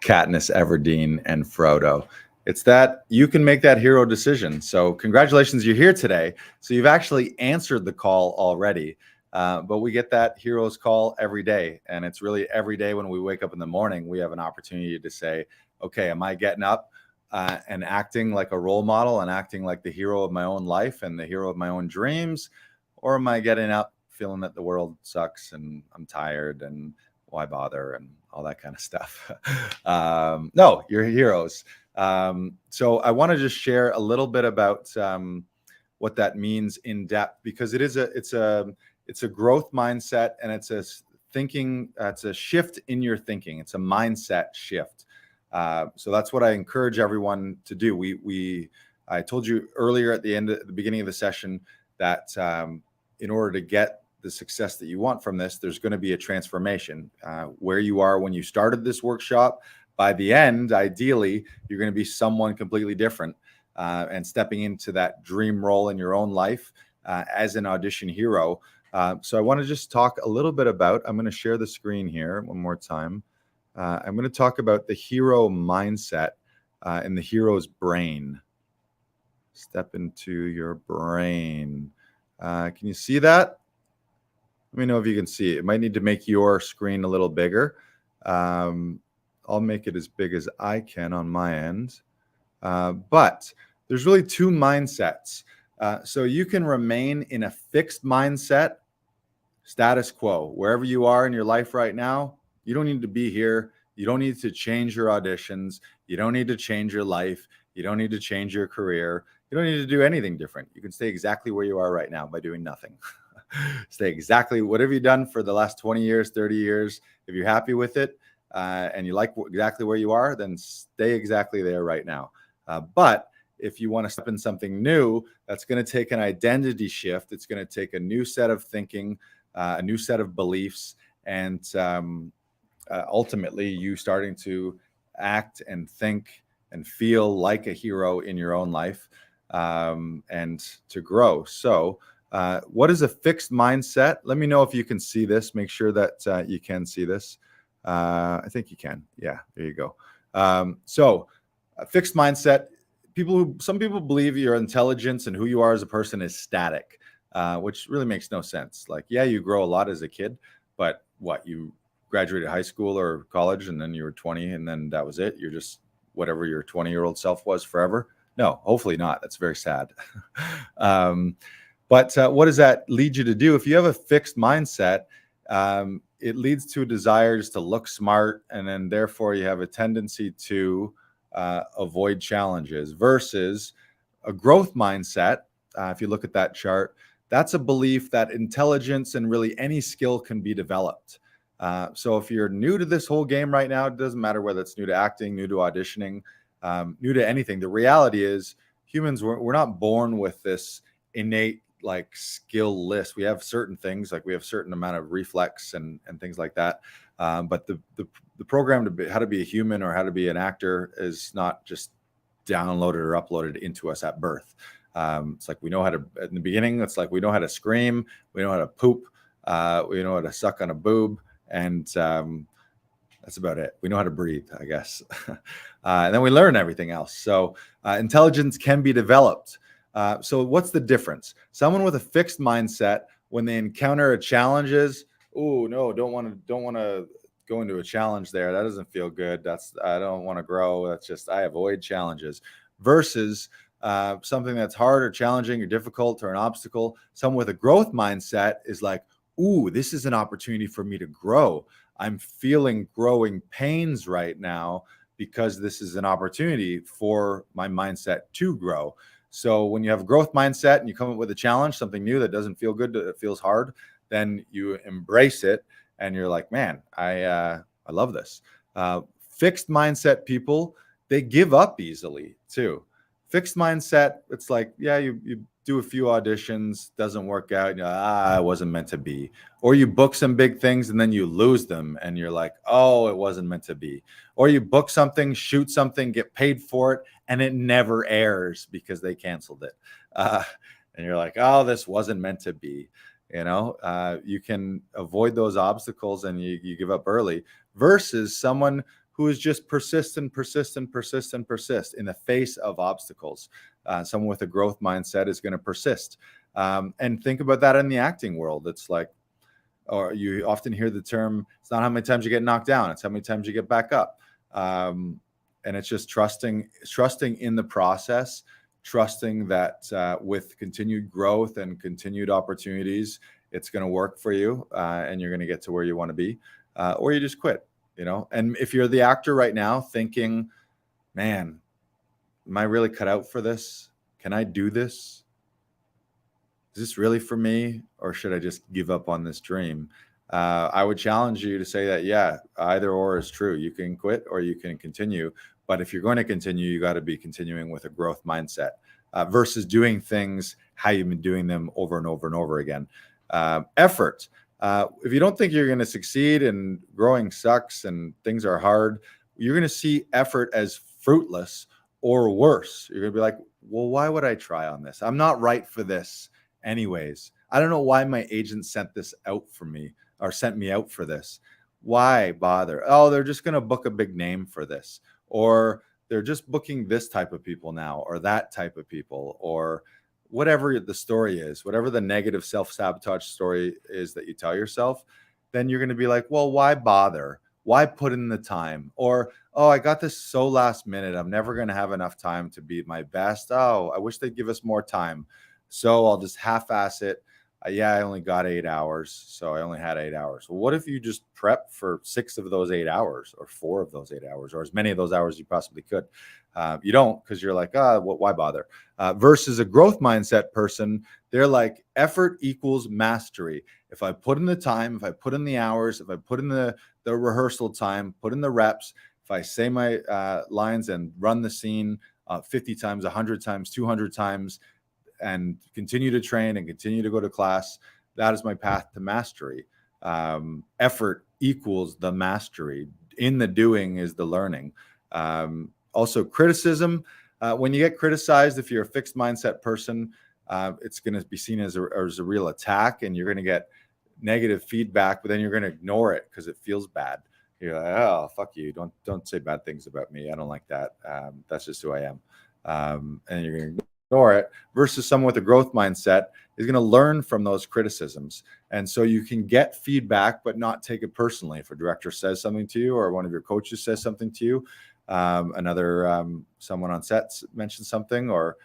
Katniss Everdeen and Frodo? It's that you can make that hero decision. So congratulations, you're here today. So you've actually answered the call already. But we get that hero's call every day. And it's really every day when we wake up in the morning, we have an opportunity to say, okay, am I getting up and acting like a role model and acting like the hero of my own life and the hero of my own dreams? Or am I getting up feeling that the world sucks and I'm tired and why bother and all that kind of stuff? No, you're heroes. So I want to just share a little bit about what that means in depth, because it's a growth mindset, and it's a shift in your thinking. It's a mindset shift. So that's what I encourage everyone to do. I told you earlier at the beginning of the session that in order to get the success that you want from this, there's going to be a transformation. Where you are when you started this workshop, by the end, ideally, you're going to be someone completely different and stepping into that dream role in your own life as an audition hero. So I want to just talk a little bit about, I'm going to share the screen here one more time. I'm going to talk about the hero mindset and the hero's brain. Step into your brain. Can you see that? Let me know if you can see it. It might need to make your screen a little bigger. I'll make it as big as I can on my end. But there's really two mindsets. So you can remain in a fixed mindset, status quo, wherever you are in your life right now. You don't need to be here. You don't need to change your auditions. You don't need to change your life. You don't need to change your career. You don't need to do anything different. You can stay exactly where you are right now by doing nothing. Stay exactly whatever you've done for the last 20 years, 30 years. If you're happy with it and you like exactly where you are, then stay exactly there right now. But if you want to step in something new, that's going to take an identity shift. It's going to take a new set of thinking, a new set of beliefs, and ultimately you starting to act and think and feel like a hero in your own life, and to grow. So what is a fixed mindset? Let me know if you can see this. Make sure that you can see this. I think you can. Yeah, there you go. So a fixed mindset, some people believe your intelligence and who you are as a person is static, which really makes no sense. Like, yeah, you grow a lot as a kid, but what, you graduated high school or college and then you were 20 and then that was it? You're just whatever your 20-year-old self was forever? No, hopefully not. That's very sad. But what does that lead you to do? If you have a fixed mindset, it leads to desires to look smart, and then therefore you have a tendency to avoid challenges, versus a growth mindset. If you look at that chart, that's a belief that intelligence and really any skill can be developed. So if you're new to this whole game right now, it doesn't matter whether it's new to acting, new to auditioning, new to anything. The reality is humans, we're not born with this innate like skill list. We have certain things, like we have certain amount of reflex and things like that. But the program to be, how to be a human or how to be an actor is not just downloaded or uploaded into us at birth. It's like we know how to, in the beginning, it's like we know how to scream, we know how to poop, we know how to suck on a boob, and that's about it. We know how to breathe, I guess. And then we learn everything else. So intelligence can be developed. So what's the difference? Someone with a fixed mindset, when they encounter a challenges, oh no, don't want to go into a challenge there. That doesn't feel good. I don't want to grow. That's just, I avoid challenges. Versus something that's hard or challenging or difficult or an obstacle. Someone with a growth mindset is like, ooh, this is an opportunity for me to grow. I'm feeling growing pains right now because this is an opportunity for my mindset to grow. So when you have a growth mindset and you come up with a challenge, something new that doesn't feel good, that feels hard, then you embrace it and you're like, man, I love this. Fixed mindset people, they give up easily too. Fixed mindset, it's like, yeah, you do a few auditions, doesn't work out, it wasn't meant to be. Or you book some big things and then you lose them and you're like, oh, it wasn't meant to be. Or you book something, shoot something, get paid for it, and it never airs because they canceled it. And you're like, oh, this wasn't meant to be. You can avoid those obstacles and you give up early, versus someone who is just persist in the face of obstacles. Someone with a growth mindset is going to persist. And think about that in the acting world. It's like, or you often hear the term, it's not how many times you get knocked down, it's how many times you get back up. And it's just trusting in the process, trusting that with continued growth and continued opportunities, it's going to work for you, and you're going to get to where you want to be, or you just quit. And if you're the actor right now thinking, man, am I really cut out for this? Can I do this? Is this really for me? Or should I just give up on this dream? I would challenge you to say that, yeah, either or is true. You can quit or you can continue. But if you're going to continue, you got to be continuing with a growth mindset, versus doing things how you've been doing them over and over and over again. Effort. If you don't think you're going to succeed and growing sucks and things are hard, you're going to see effort as fruitless or worse. You're going to be like, well, why would I try on this? I'm not right for this anyways. I don't know why my agent sent this out for me or sent me out for this. Why bother? Oh, they're just going to book a big name for this, or they're just booking this type of people now, or that type of people, or whatever the story is, whatever the negative self-sabotage story is that you tell yourself, then you're going to be like, well, why bother? why put in the time? Or, oh, I got this so last minute, I'm never going to have enough time to be my best. Oh, I wish they'd give us more time, so I'll just half-ass it. Yeah, I only got 8 hours, so I only had 8 hours. Well, what if you just prep for 6 of those 8 hours, or 4 of those 8 hours, or as many of those hours you possibly could? You don't, because you're like, why bother? Versus a growth mindset person, they're like, effort equals mastery. If I put in the time, if I put in the hours, if I put in the rehearsal time, put in the reps, if I say my lines and run the scene 50 times, 100 times, 200 times, and continue to train and continue to go to class, that is my path to mastery. Effort equals the mastery. In the doing is the learning. Also, criticism. When you get criticized, if you're a fixed mindset person, it's going to be seen as a real attack, and you're going to get negative feedback, but then you're going to ignore it because it feels bad. You're like, oh, fuck you. Don't say bad things about me. I don't like that. That's just who I am. And you're going to ignore it. Versus someone with a growth mindset is going to learn from those criticisms. And so you can get feedback, but not take it personally. If a director says something to you, or one of your coaches says something to you, someone on sets mentioned something, or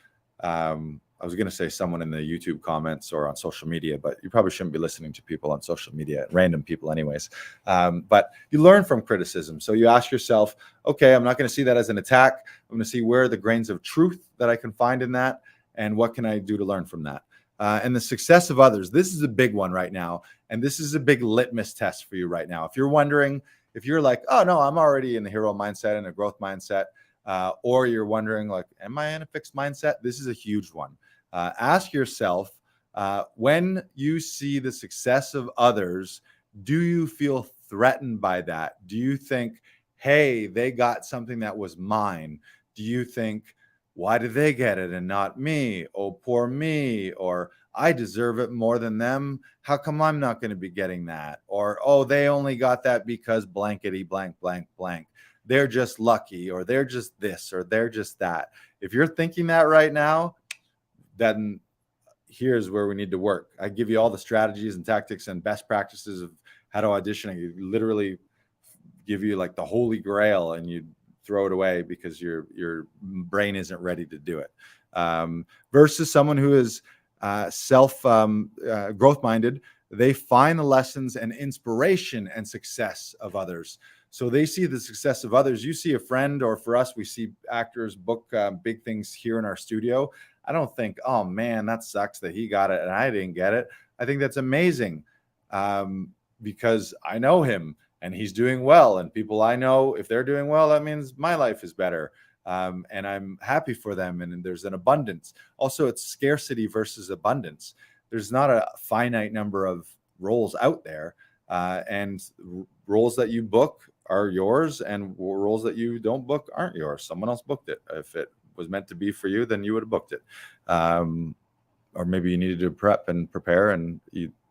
I was going to say someone in the YouTube comments or on social media, but you probably shouldn't be listening to people on social media, random people anyways. But you learn from criticism. So you ask yourself, okay, I'm not going to see that as an attack. I'm going to see where are the grains of truth that I can find in that, and what can I do to learn from that? And the success of others, this is a big one right now. And this is a big litmus test for you right now. If you're wondering, if you're like, oh no, I'm already in the hero mindset and a growth mindset, or you're wondering like, am I in a fixed mindset? This is a huge one. Ask yourself, when you see the success of others, do you feel threatened by that? Do you think, hey, they got something that was mine? Do you think, why did they get it and not me? Oh, poor me. Or I deserve it more than them. How come I'm not going to be getting that? Or, oh, they only got that because blankety blank, blank, blank. They're just lucky, or they're just this, or they're just that. If you're thinking that right now, then here's where we need to work. I give you all the strategies and tactics and best practices of how to audition. I literally give you like the holy grail, and you throw it away because your brain isn't ready to do it. Versus someone who is growth minded, they find the lessons and inspiration and success of others. So they see the success of others. You see a friend, or for us, we see actors book big things here in our studio. I don't think, oh man, that sucks that he got it and I didn't get it. I think that's amazing, because I know him and he's doing well. And people I know, if they're doing well, that means my life is better. And I'm happy for them. And there's an abundance. Also, it's scarcity versus abundance. There's not a finite number of roles out there. And roles that you book are yours, and roles that you don't book aren't yours. Someone else booked it. If it was meant to be for you, then you would have booked it. Or maybe you needed to prep and prepare, and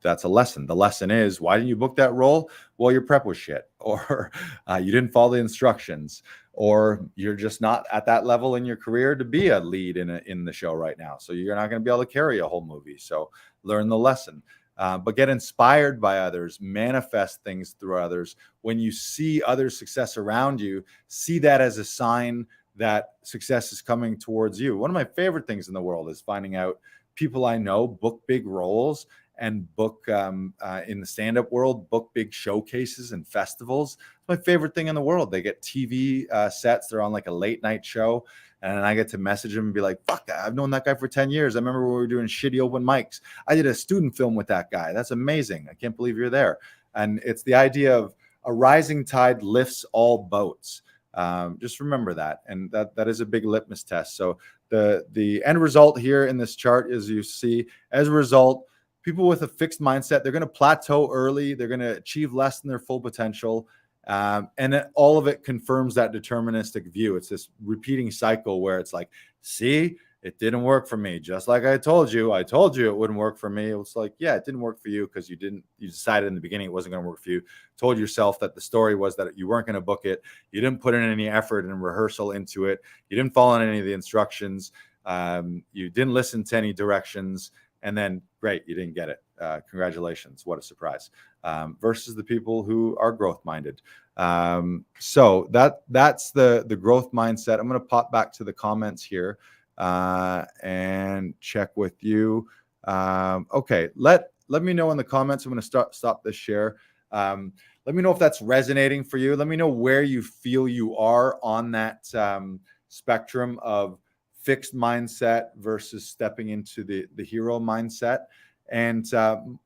that's a lesson. The lesson is, why didn't you book that role? Well, your prep was shit, or you didn't follow the instructions, or you're just not at that level in your career to be a lead in the show right now. So you're not going to be able to carry a whole movie. So learn the lesson. But get inspired by others, manifest things through others. When you see others' success around you, see that as a sign that success is coming towards you. One of my favorite things in the world is finding out people I know book big roles, and book in the stand-up world, book big showcases and festivals. It's my favorite thing in the world. They get TV sets. They're on like a late night show, and I get to message them and be like, fuck that. I've known that guy for 10 years. I remember when we were doing shitty open mics. I did a student film with that guy. That's amazing. I can't believe you're there. And it's the idea of a rising tide lifts all boats. Just remember that. And that is a big litmus test. So the end result here in this chart is, you see, as a result, people with a fixed mindset, they're going to plateau early. They're going to achieve less than their full potential. And all of it confirms that deterministic view. It's this repeating cycle where it's like, see, it didn't work for me. Just like I told you it wouldn't work for me. It was like, yeah, it didn't work for you because you decided in the beginning it wasn't going to work for you. Told yourself that the story was that you weren't going to book it. You didn't put in any effort and rehearsal into it. You didn't follow any of the instructions. You didn't listen to any directions. and then great, you didn't get it. Congratulations, what a surprise. Versus the people who are growth minded. So that's the growth mindset. I'm going to pop back to the comments here and check with you. Okay, let me know in the comments. I'm going to stop this share. Let me know if that's resonating for you. Let me know where you feel you are on that spectrum of fixed mindset versus stepping into the hero mindset. And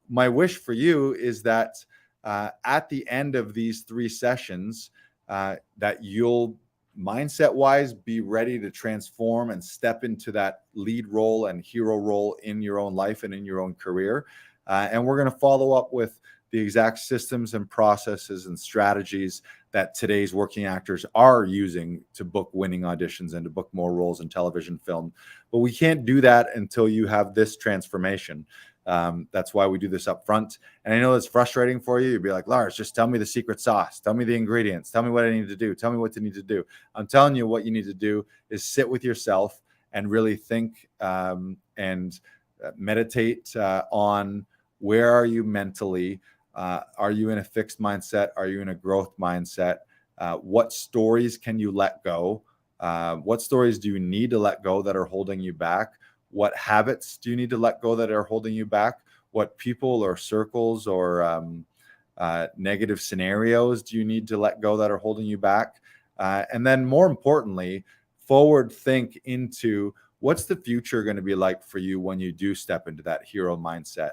my wish for you is that at the end of these 3 sessions, that you'll mindset wise be ready to transform and step into that lead role and hero role in your own life and in your own career. And we're going to follow up with the exact systems and processes and strategies that today's working actors are using to book winning auditions and to book more roles in television, film. But we can't do that until you have this transformation. That's why we do this up front. And I know it's frustrating for you. You'd be like, Lars, just tell me the secret sauce. Tell me the ingredients. Tell me what I need to do. Tell me what you need to do. I'm telling you what you need to do is sit with yourself and really think and meditate on where are you mentally. Are you in a fixed mindset? Are you in a growth mindset? What stories can you let go? What stories do you need to let go that are holding you back? What habits do you need to let go that are holding you back? What people or circles or negative scenarios do you need to let go that are holding you back? And then more importantly, forward think into what's the future going to be like for you when you do step into that hero mindset.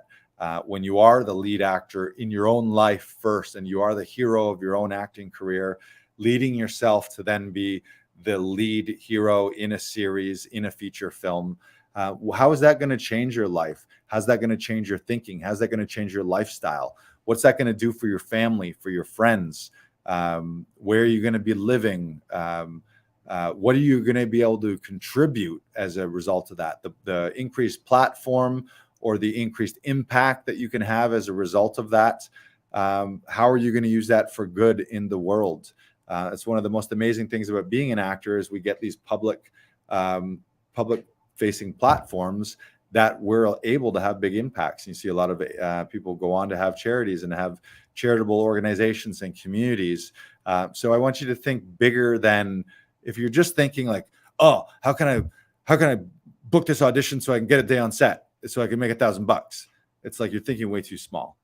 When you are the lead actor in your own life first, and you are the hero of your own acting career, leading yourself to then be the lead hero in a series, in a feature film. How is that going to change your life? How's that going to change your thinking? How's that going to change your lifestyle? What's that going to do for your family, for your friends? Where are you going to be living? What are you going to be able to contribute as a result of that? The increased platform or the increased impact that you can have as a result of that. How are you going to use that for good in the world? It's one of the most amazing things about being an actor is we get these public facing platforms that we're able to have big impacts. You see a lot of people go on to have charities and have charitable organizations and communities. So I want you to think bigger than if you're just thinking like, oh, how can I book this audition so I can get a day on set, so I can make $1,000. It's like you're thinking way too small.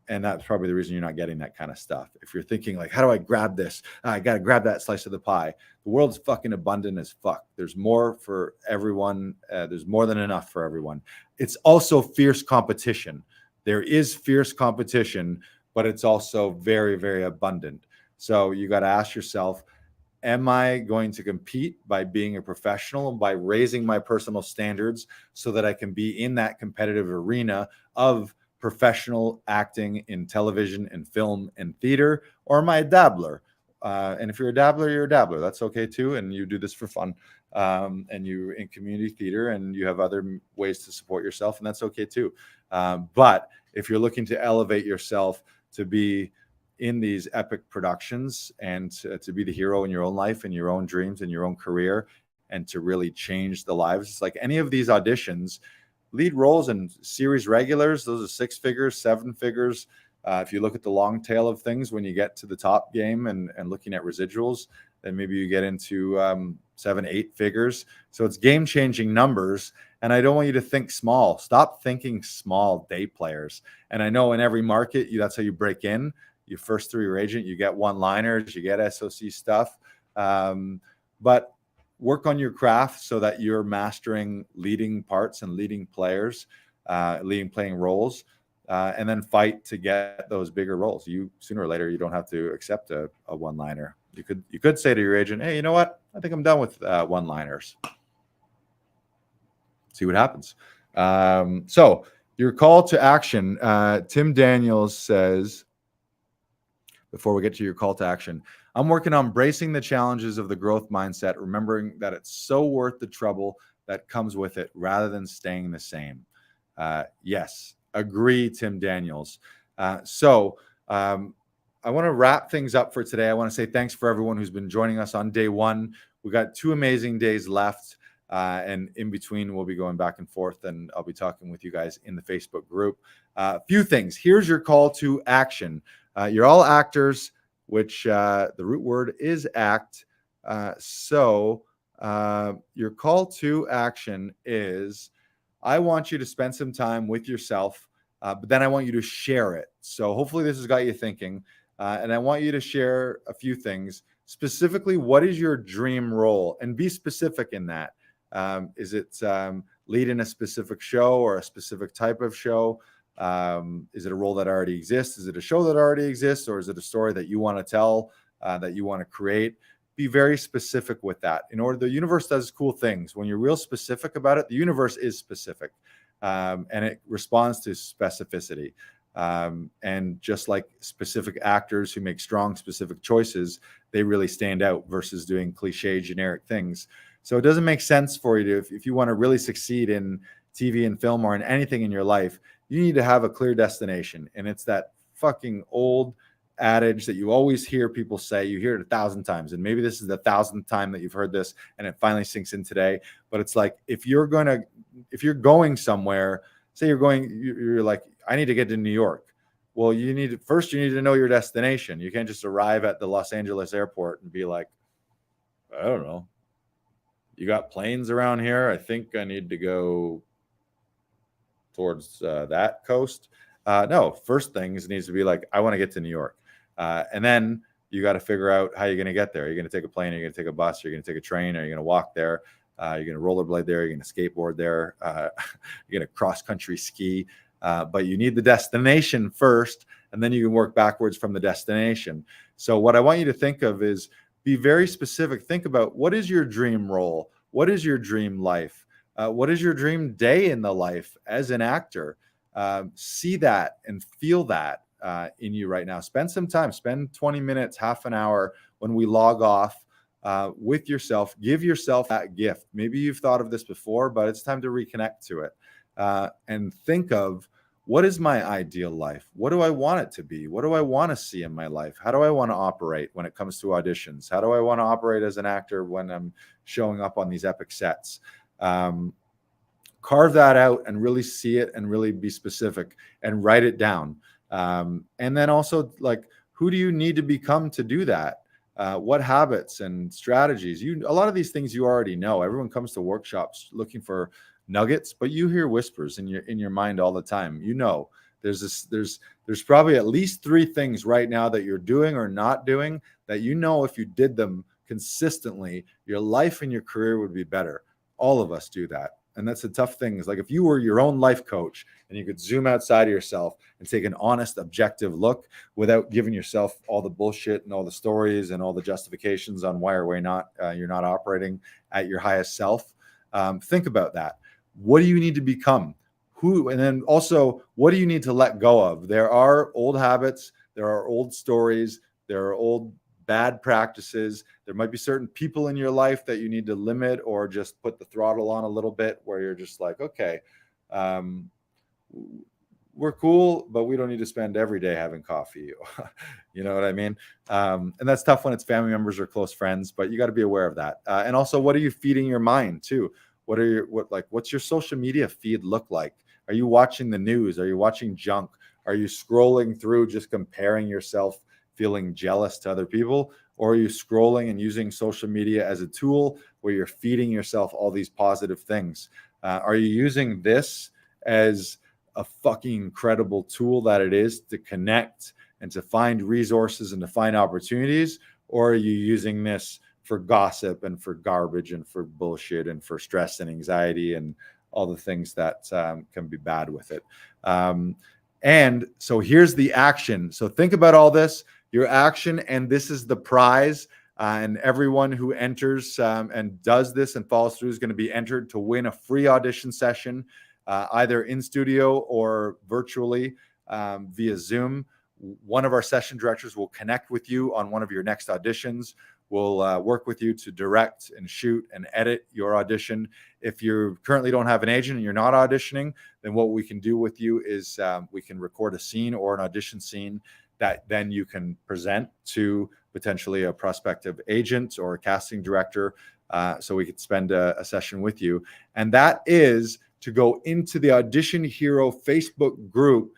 And that's probably the reason you're not getting that kind of stuff. If you're thinking like, how do I grab this? I got to grab that slice of the pie. The world's fucking abundant as fuck. There's more for everyone. There's more than enough for everyone. It's also fierce competition. There is fierce competition, but it's also very, very abundant. So you got to ask yourself, am I going to compete by being a professional and by raising my personal standards so that I can be in that competitive arena of professional acting in television and film and theater? Or am I a dabbler? And if you're a dabbler, you're a dabbler. That's okay too. And you do this for fun. And you're in community theater and you have other ways to support yourself, and that's okay too. But if you're looking to elevate yourself to be in these epic productions and to be the hero in your own life and your own dreams and your own career, and to really change the lives, it's like any of these auditions, lead roles and series regulars, those are 6 figures, 7 figures. If you look at the long tail of things, when you get to the top game and looking at residuals, then maybe you get into 7, 8 figures. So it's game-changing numbers. And I don't want you to think small. Stop thinking small day players. And I know in every market, that's how you break in. You first through your agent, you get one-liners, you get SOC stuff. But work on your craft so that you're mastering leading parts and leading players, playing roles, and then fight to get those bigger roles. You sooner or later, you don't have to accept a one-liner. You could say to your agent, hey, you know what? I think I'm done with one-liners. See what happens. So your call to action, Tim Daniels says, before we get to your call to action, I'm working on embracing the challenges of the growth mindset, remembering that it's so worth the trouble that comes with it rather than staying the same. Yes, agree, Tim Daniels. So I want to wrap things up for today. I want to say thanks for everyone who's been joining us on day 1. We got 2 amazing days left. And in between, we'll be going back and forth, and I'll be talking with you guys in the Facebook group. A few things. Here's your call to action. You're all actors, which the root word is act. So your call to action is, I want you to spend some time with yourself, but then I want you to share it. So hopefully this has got you thinking. And I want you to share a few things. Specifically, what is your dream role? And be specific in that. Is it lead in a specific show or a specific type of show? Is it a role that already exists? Is it a show that already exists? Or is it a story that you want to tell, that you want to create? Be very specific with that. The universe does cool things. When you're real specific about it, the universe is specific, and it responds to specificity. And just like specific actors who make strong, specific choices, they really stand out versus doing cliche, generic things. So it doesn't make sense for you to, if you want to really succeed in TV and film or in anything in your life, you need to have a clear destination. And it's that fucking old adage that you always hear people say. You hear it 1,000 times, and maybe this is the 1,000th time that you've heard this and it finally sinks in today. But it's like, if you're going somewhere, say you're like, I need to get to New York. Well, you need to know your destination. You can't just arrive at the Los Angeles airport and be like, I don't know, you got planes around here? I think I need to go towards that coast. No, first things needs to be like, I want to get to New York. And then you got to figure out how you're going to get there. You're going to take a plane, you're going to take a bus, you're going to take a train, or you're going to walk there. You're going to rollerblade there, you're going to skateboard there, you're going to cross-country ski. But you need the destination first, and then you can work backwards from the destination. So what I want you to think of is, be very specific. Think about, what is your dream role? What is your dream life? What is your dream day in the life as an actor? See that and feel that in you right now. Spend some time, spend 20 minutes, half an hour when we log off with yourself. Give yourself that gift. Maybe you've thought of this before, but it's time to reconnect to it and think of, what is my ideal life? What do I want it to be? What do I want to see in my life? How do I want to operate when it comes to auditions? How do I want to operate as an actor when I'm showing up on these epic sets? Carve that out and really see it and really be specific and write it down. And then also, like, who do you need to become to do that? What habits and strategies? A lot of these things you already know. Everyone comes to workshops looking for nuggets, but you hear whispers in your mind all the time. There's probably at least 3 things right now that you're doing or not doing that, if you did them consistently, your life and your career would be better. All of us do that. And that's the tough thing, is like, if you were your own life coach and you could zoom outside of yourself and take an honest, objective look without giving yourself all the bullshit and all the stories and all the justifications on why or why not you're not operating at your highest self. Think about that. What do you need to become? And then also, what do you need to let go of? There are old habits, there are old stories, there are old bad practices. There might be certain people in your life that you need to limit or just put the throttle on a little bit, where you're just like, okay, we're cool, but we don't need to spend every day having coffee. You know what I mean? And that's tough when it's family members or close friends, but you got to be aware of that. And also, what are you feeding your mind too? What's your social media feed look like? Are you watching the news? Are you watching junk? Are you scrolling through just comparing yourself, feeling jealous to other people? Or are you scrolling and using social media as a tool where you're feeding yourself all these positive things? Are you using this as a fucking incredible tool that it is to connect and to find resources and to find opportunities? Or are you using this for gossip and for garbage and for bullshit and for stress and anxiety and all the things that can be bad with it? And so here's the action. So think about all this, your action, and this is the prize. And everyone who enters and does this and follows through is going to be entered to win a free audition session, either in studio or virtually via Zoom. One of our session directors will connect with you on one of your next auditions. We'll work with you to direct and shoot and edit your audition. If you currently don't have an agent and you're not auditioning, then what we can do with you is we can record a scene or an audition scene that then you can present to potentially a prospective agent or a casting director so we could spend a session with you. And that is to go into the Audition Hero Facebook group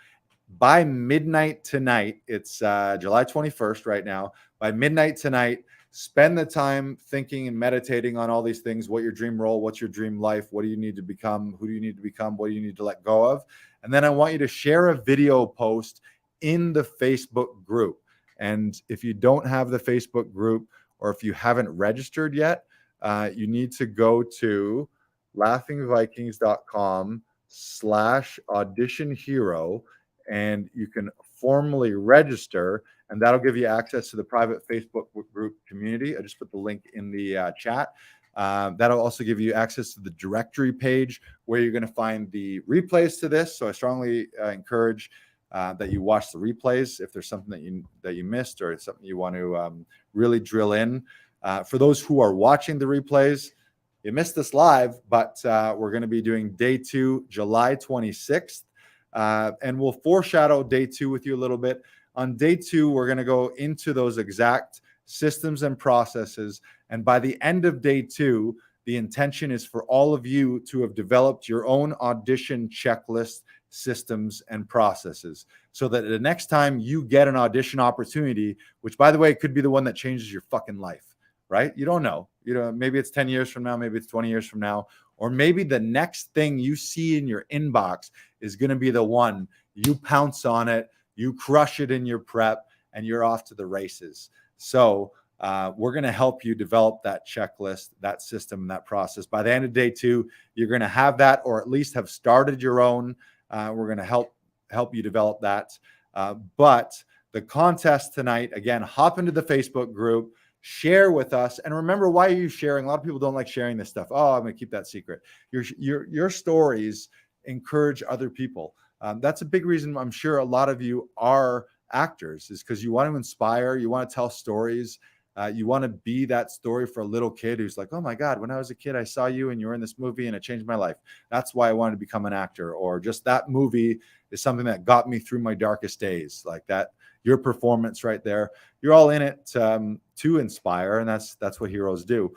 by midnight tonight. It's July 21st right now. By midnight tonight, spend the time thinking and meditating on all these things. What your dream role, what's your dream life, what do you need to become, who do you need to become, what do you need to let go of? And then I want you to share a video post in the Facebook group. And if you don't have the Facebook group, or if you haven't registered yet, you need to go to laughingvikings.com/audition hero, and you can formally register, and that'll give you access to the private Facebook group community. I just put the link in the chat. That'll also give you access to the directory page where you're going to find the replays to this. So I strongly encourage that you watch the replays if there's something that you missed, or something you want to really drill in. For those who are watching the replays, you missed this live, but we're going to be doing day 2, July 26th. And we'll foreshadow day 2 with you a little bit. On day 2, we're going to go into those exact systems and processes. And by the end of day 2, the intention is for all of you to have developed your own audition checklist, systems, and processes, so that the next time you get an audition opportunity, which, by the way, could be the one that changes your fucking life, right? You don't know. Maybe it's 10 years from now, maybe it's 20 years from now, or maybe the next thing you see in your inbox is going to be the one you pounce on it, you crush it in your prep, and you're off to the races. So we're going to help you develop that checklist, that system, that process. By the end of day 2, you're going to have that, or at least have started your own. We're going to help you develop that. But the contest tonight, again, hop into the Facebook group, share with us. And remember, why are you sharing? A lot of people don't like sharing this stuff. Oh, I'm going to keep that secret. Your stories encourage other people. That's a big reason I'm sure a lot of you are actors, is because you want to inspire, you want to tell stories. You want to be that story for a little kid who's like, oh my God, when I was a kid, I saw you and you were in this movie and it changed my life. That's why I wanted to become an actor. Or just that movie is something that got me through my darkest days. Like that, your performance right there. You're all in it to inspire, and that's what heroes do.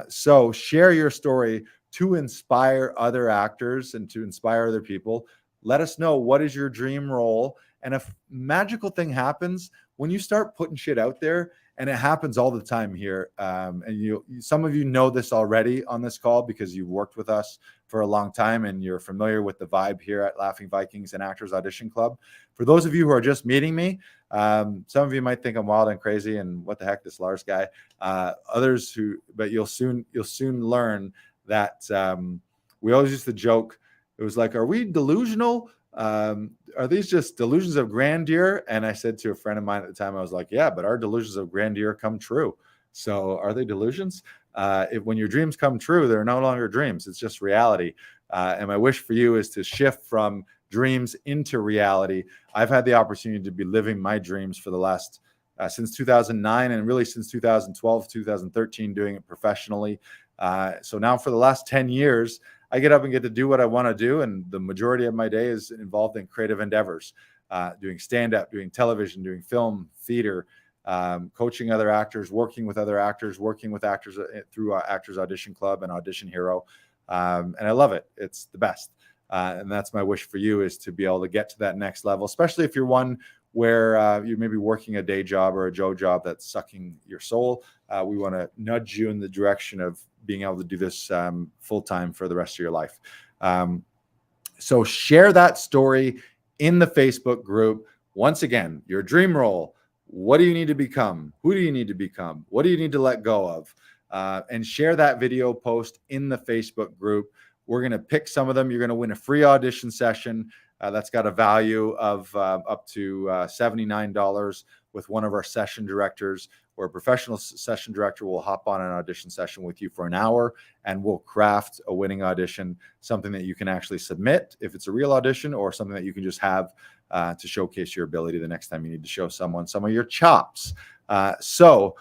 So share your story to inspire other actors and to inspire other people. Let us know, what is your dream role? And if magical thing happens when you start putting shit out there, and it happens all the time here. And some of you know this already on this call because you've worked with us for a long time and you're familiar with the vibe here at Laughing Vikings and Actors Audition Club. For those of you who are just meeting me, some of you might think I'm wild and crazy and what the heck, this Lars guy. But you'll soon learn that we always used to joke. It was like, are we delusional? Are these just delusions of grandeur? And I said to a friend of mine at the time, I was like, yeah, but our delusions of grandeur come true. So are they delusions? When your dreams come true, they're no longer dreams. It's just reality. And my wish for you is to shift from dreams into reality. I've had the opportunity to be living my dreams for the last, since 2009, and really since 2012, 2013, doing it professionally. So now for the last 10 years, I get up and get to do what I want to do. And the majority of my day is involved in creative endeavors, doing stand-up, doing television, doing film, theater, coaching other actors, working with other actors, working with actors through Actors Audition Club and Audition Hero. And I love it. It's the best. And that's my wish for you, is to be able to get to that next level, especially if you're one where you may be working a day job or a Joe job that's sucking your soul. We want to nudge you in the direction of being able to do this full-time for the rest of your life. So share that story in the Facebook group. Once again, your dream role. What do you need to become? Who do you need to become? What do you need to let go of? And share that video post in the Facebook group. We're going to pick some of them. You're going to win a free audition session. That's got a value of up to $79 with one of our session directors, where a professional session director will hop on an audition session with you for an hour, and we'll craft a winning audition, something that you can actually submit if it's a real audition, or something that you can just have to showcase your ability the next time you need to show someone some of your chops. So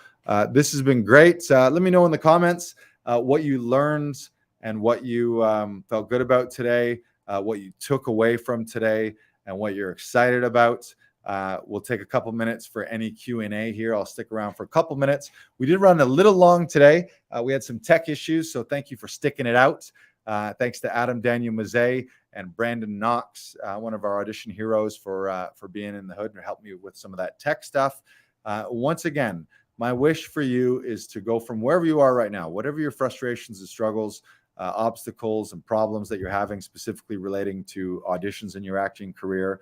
this has been great. Let me know in the comments what you learned and what you felt good about today, what you took away from today, and what you're excited about. We'll take a couple minutes for any Q&A here. I'll stick around for a couple minutes. We did run a little long today. We had some tech issues, so thank you for sticking it out. Thanks to Adam Daniel Mazet and Brandon Knox, one of our audition heroes, for being in the hood and helping me with some of that tech stuff. Once again, my wish for you is to go from wherever you are right now, whatever your frustrations and struggles, obstacles and problems that you're having specifically relating to auditions in your acting career,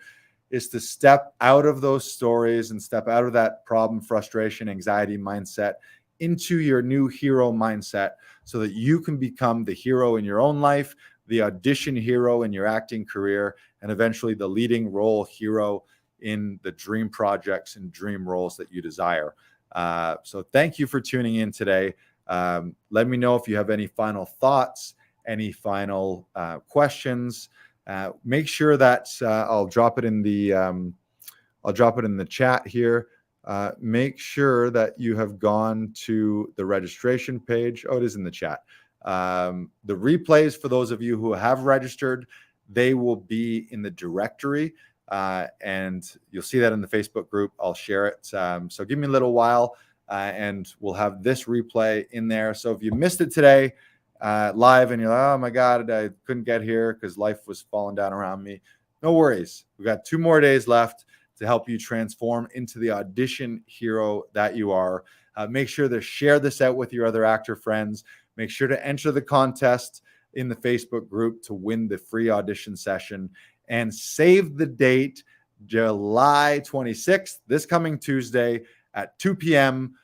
is to step out of those stories and step out of that problem, frustration, anxiety mindset into your new hero mindset so that you can become the hero in your own life, the audition hero in your acting career, and eventually the leading role hero in the dream projects and dream roles that you desire. So thank you for tuning in today. Let me know if you have any final thoughts, any final questions. Make sure that I'll drop it in the chat here. Make sure that you have gone to the registration page. Oh, it is in the chat. The replays, for those of you who have registered, they will be in the directory, and you'll see that in the Facebook group. I'll share it. So give me a little while, and we'll have this replay in there. So if you missed it today live and you're like, oh my God, I couldn't get here because life was falling down around me, no worries. We've got 2 more days left to help you transform into the audition hero that you are. Make sure to share this out with your other actor friends. Make sure to enter the contest in the Facebook group to win the free audition session, and save the date, July 26th, this coming Tuesday at 2 p.m.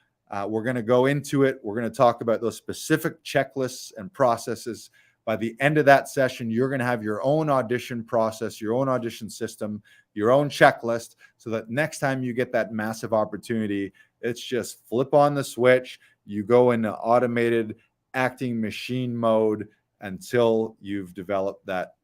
We're going to go into it. We're going to talk about those specific checklists and processes. By the end of that session, you're going to have your own audition process, your own audition system, your own checklist, so that next time you get that massive opportunity, it's just flip on the switch. You go into automated acting machine mode until you've developed that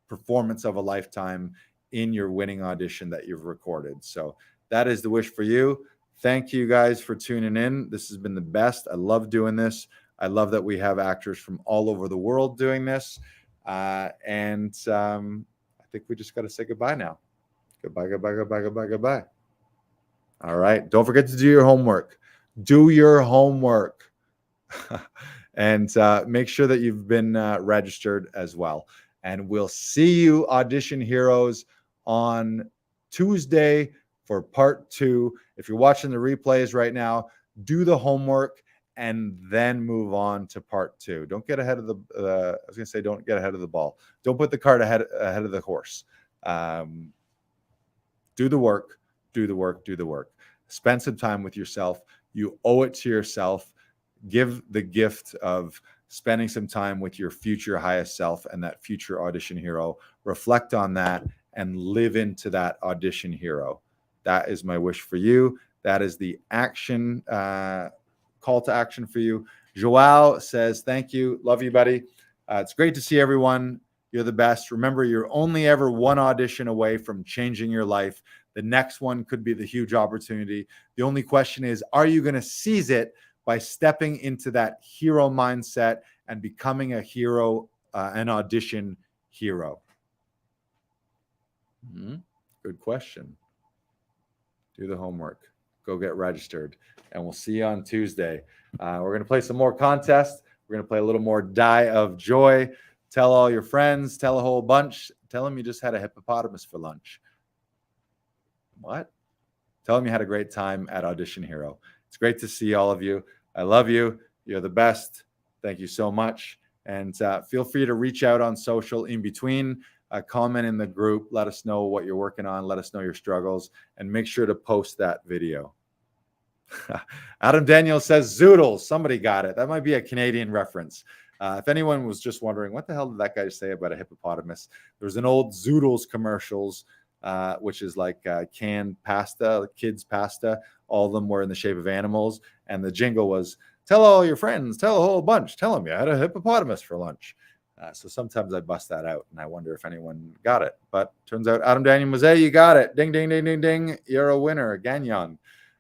performance of a lifetime in your winning audition that you've recorded. So that is the wish for you. Thank you guys for tuning in. This has been the best. I love doing this. I love that we have actors from all over the world doing this. And I think we just got to say goodbye now. Goodbye, goodbye, goodbye, goodbye, goodbye. All right. Don't forget to do your homework. Do your homework. And make sure that you've been registered as well. And we'll see you, Audition Heroes, on Tuesday for part 2. If you're watching the replays right now, do the homework and then move on to part 2. Don't get ahead of the, I was going to say, don't get ahead of the ball. Don't put the cart ahead of the horse. Do the work, do the work, do the work. Spend some time with yourself. You owe it to yourself. Give the gift of spending some time with your future highest self and that future audition hero. Reflect on that and live into that audition hero. That is my wish for you. That is the action, call to action for you. Joao says, thank you. Love you, buddy. It's great to see everyone. You're the best. Remember, you're only ever one audition away from changing your life. The next one could be the huge opportunity. The only question is, are you going to seize it by stepping into that hero mindset and becoming a hero, an audition hero? Good question. Do the homework. Go get registered. And we'll see you on Tuesday. We're going to play some more contests. We're going to play a little more Die of Joy. Tell all your friends. Tell a whole bunch. Tell them you just had a hippopotamus for lunch. What? Tell them you had a great time at Audition Hero. It's great to see all of you. I love you. You're the best. Thank you so much. And feel free to reach out on social in between. Comment in the group. Let us know what you're working on. Let us know your struggles. And make sure to post that video. Adam Daniel says Zoodles. Somebody got it. That might be a Canadian reference. If anyone was just wondering, what the hell did that guy say about a hippopotamus? There's an old Zoodles commercials, which is like canned pasta, kids pasta. All of them were in the shape of animals. And the jingle was, tell all your friends, tell a whole bunch, tell them you had a hippopotamus for lunch. So sometimes I bust that out, and I wonder if anyone got it. But turns out, Adam Daniel Mazet, you got it. Ding, ding, ding, ding, ding. You're a winner, Gagnon.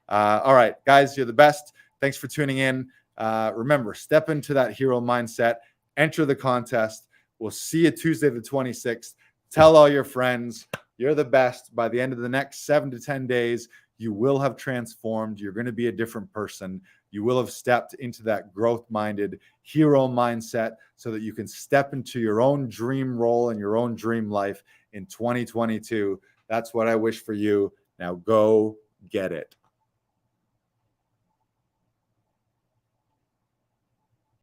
All right, guys, you're the best. Thanks for tuning in. Remember, step into that hero mindset. Enter the contest. We'll see you Tuesday the 26th. Tell all your friends. You're the best. By the end of the next 7 to 10 days, you will have transformed. You're going to be a different person. You will have stepped into that growth-minded hero mindset so that you can step into your own dream role and your own dream life in 2022. That's what I wish for you. Now go get it.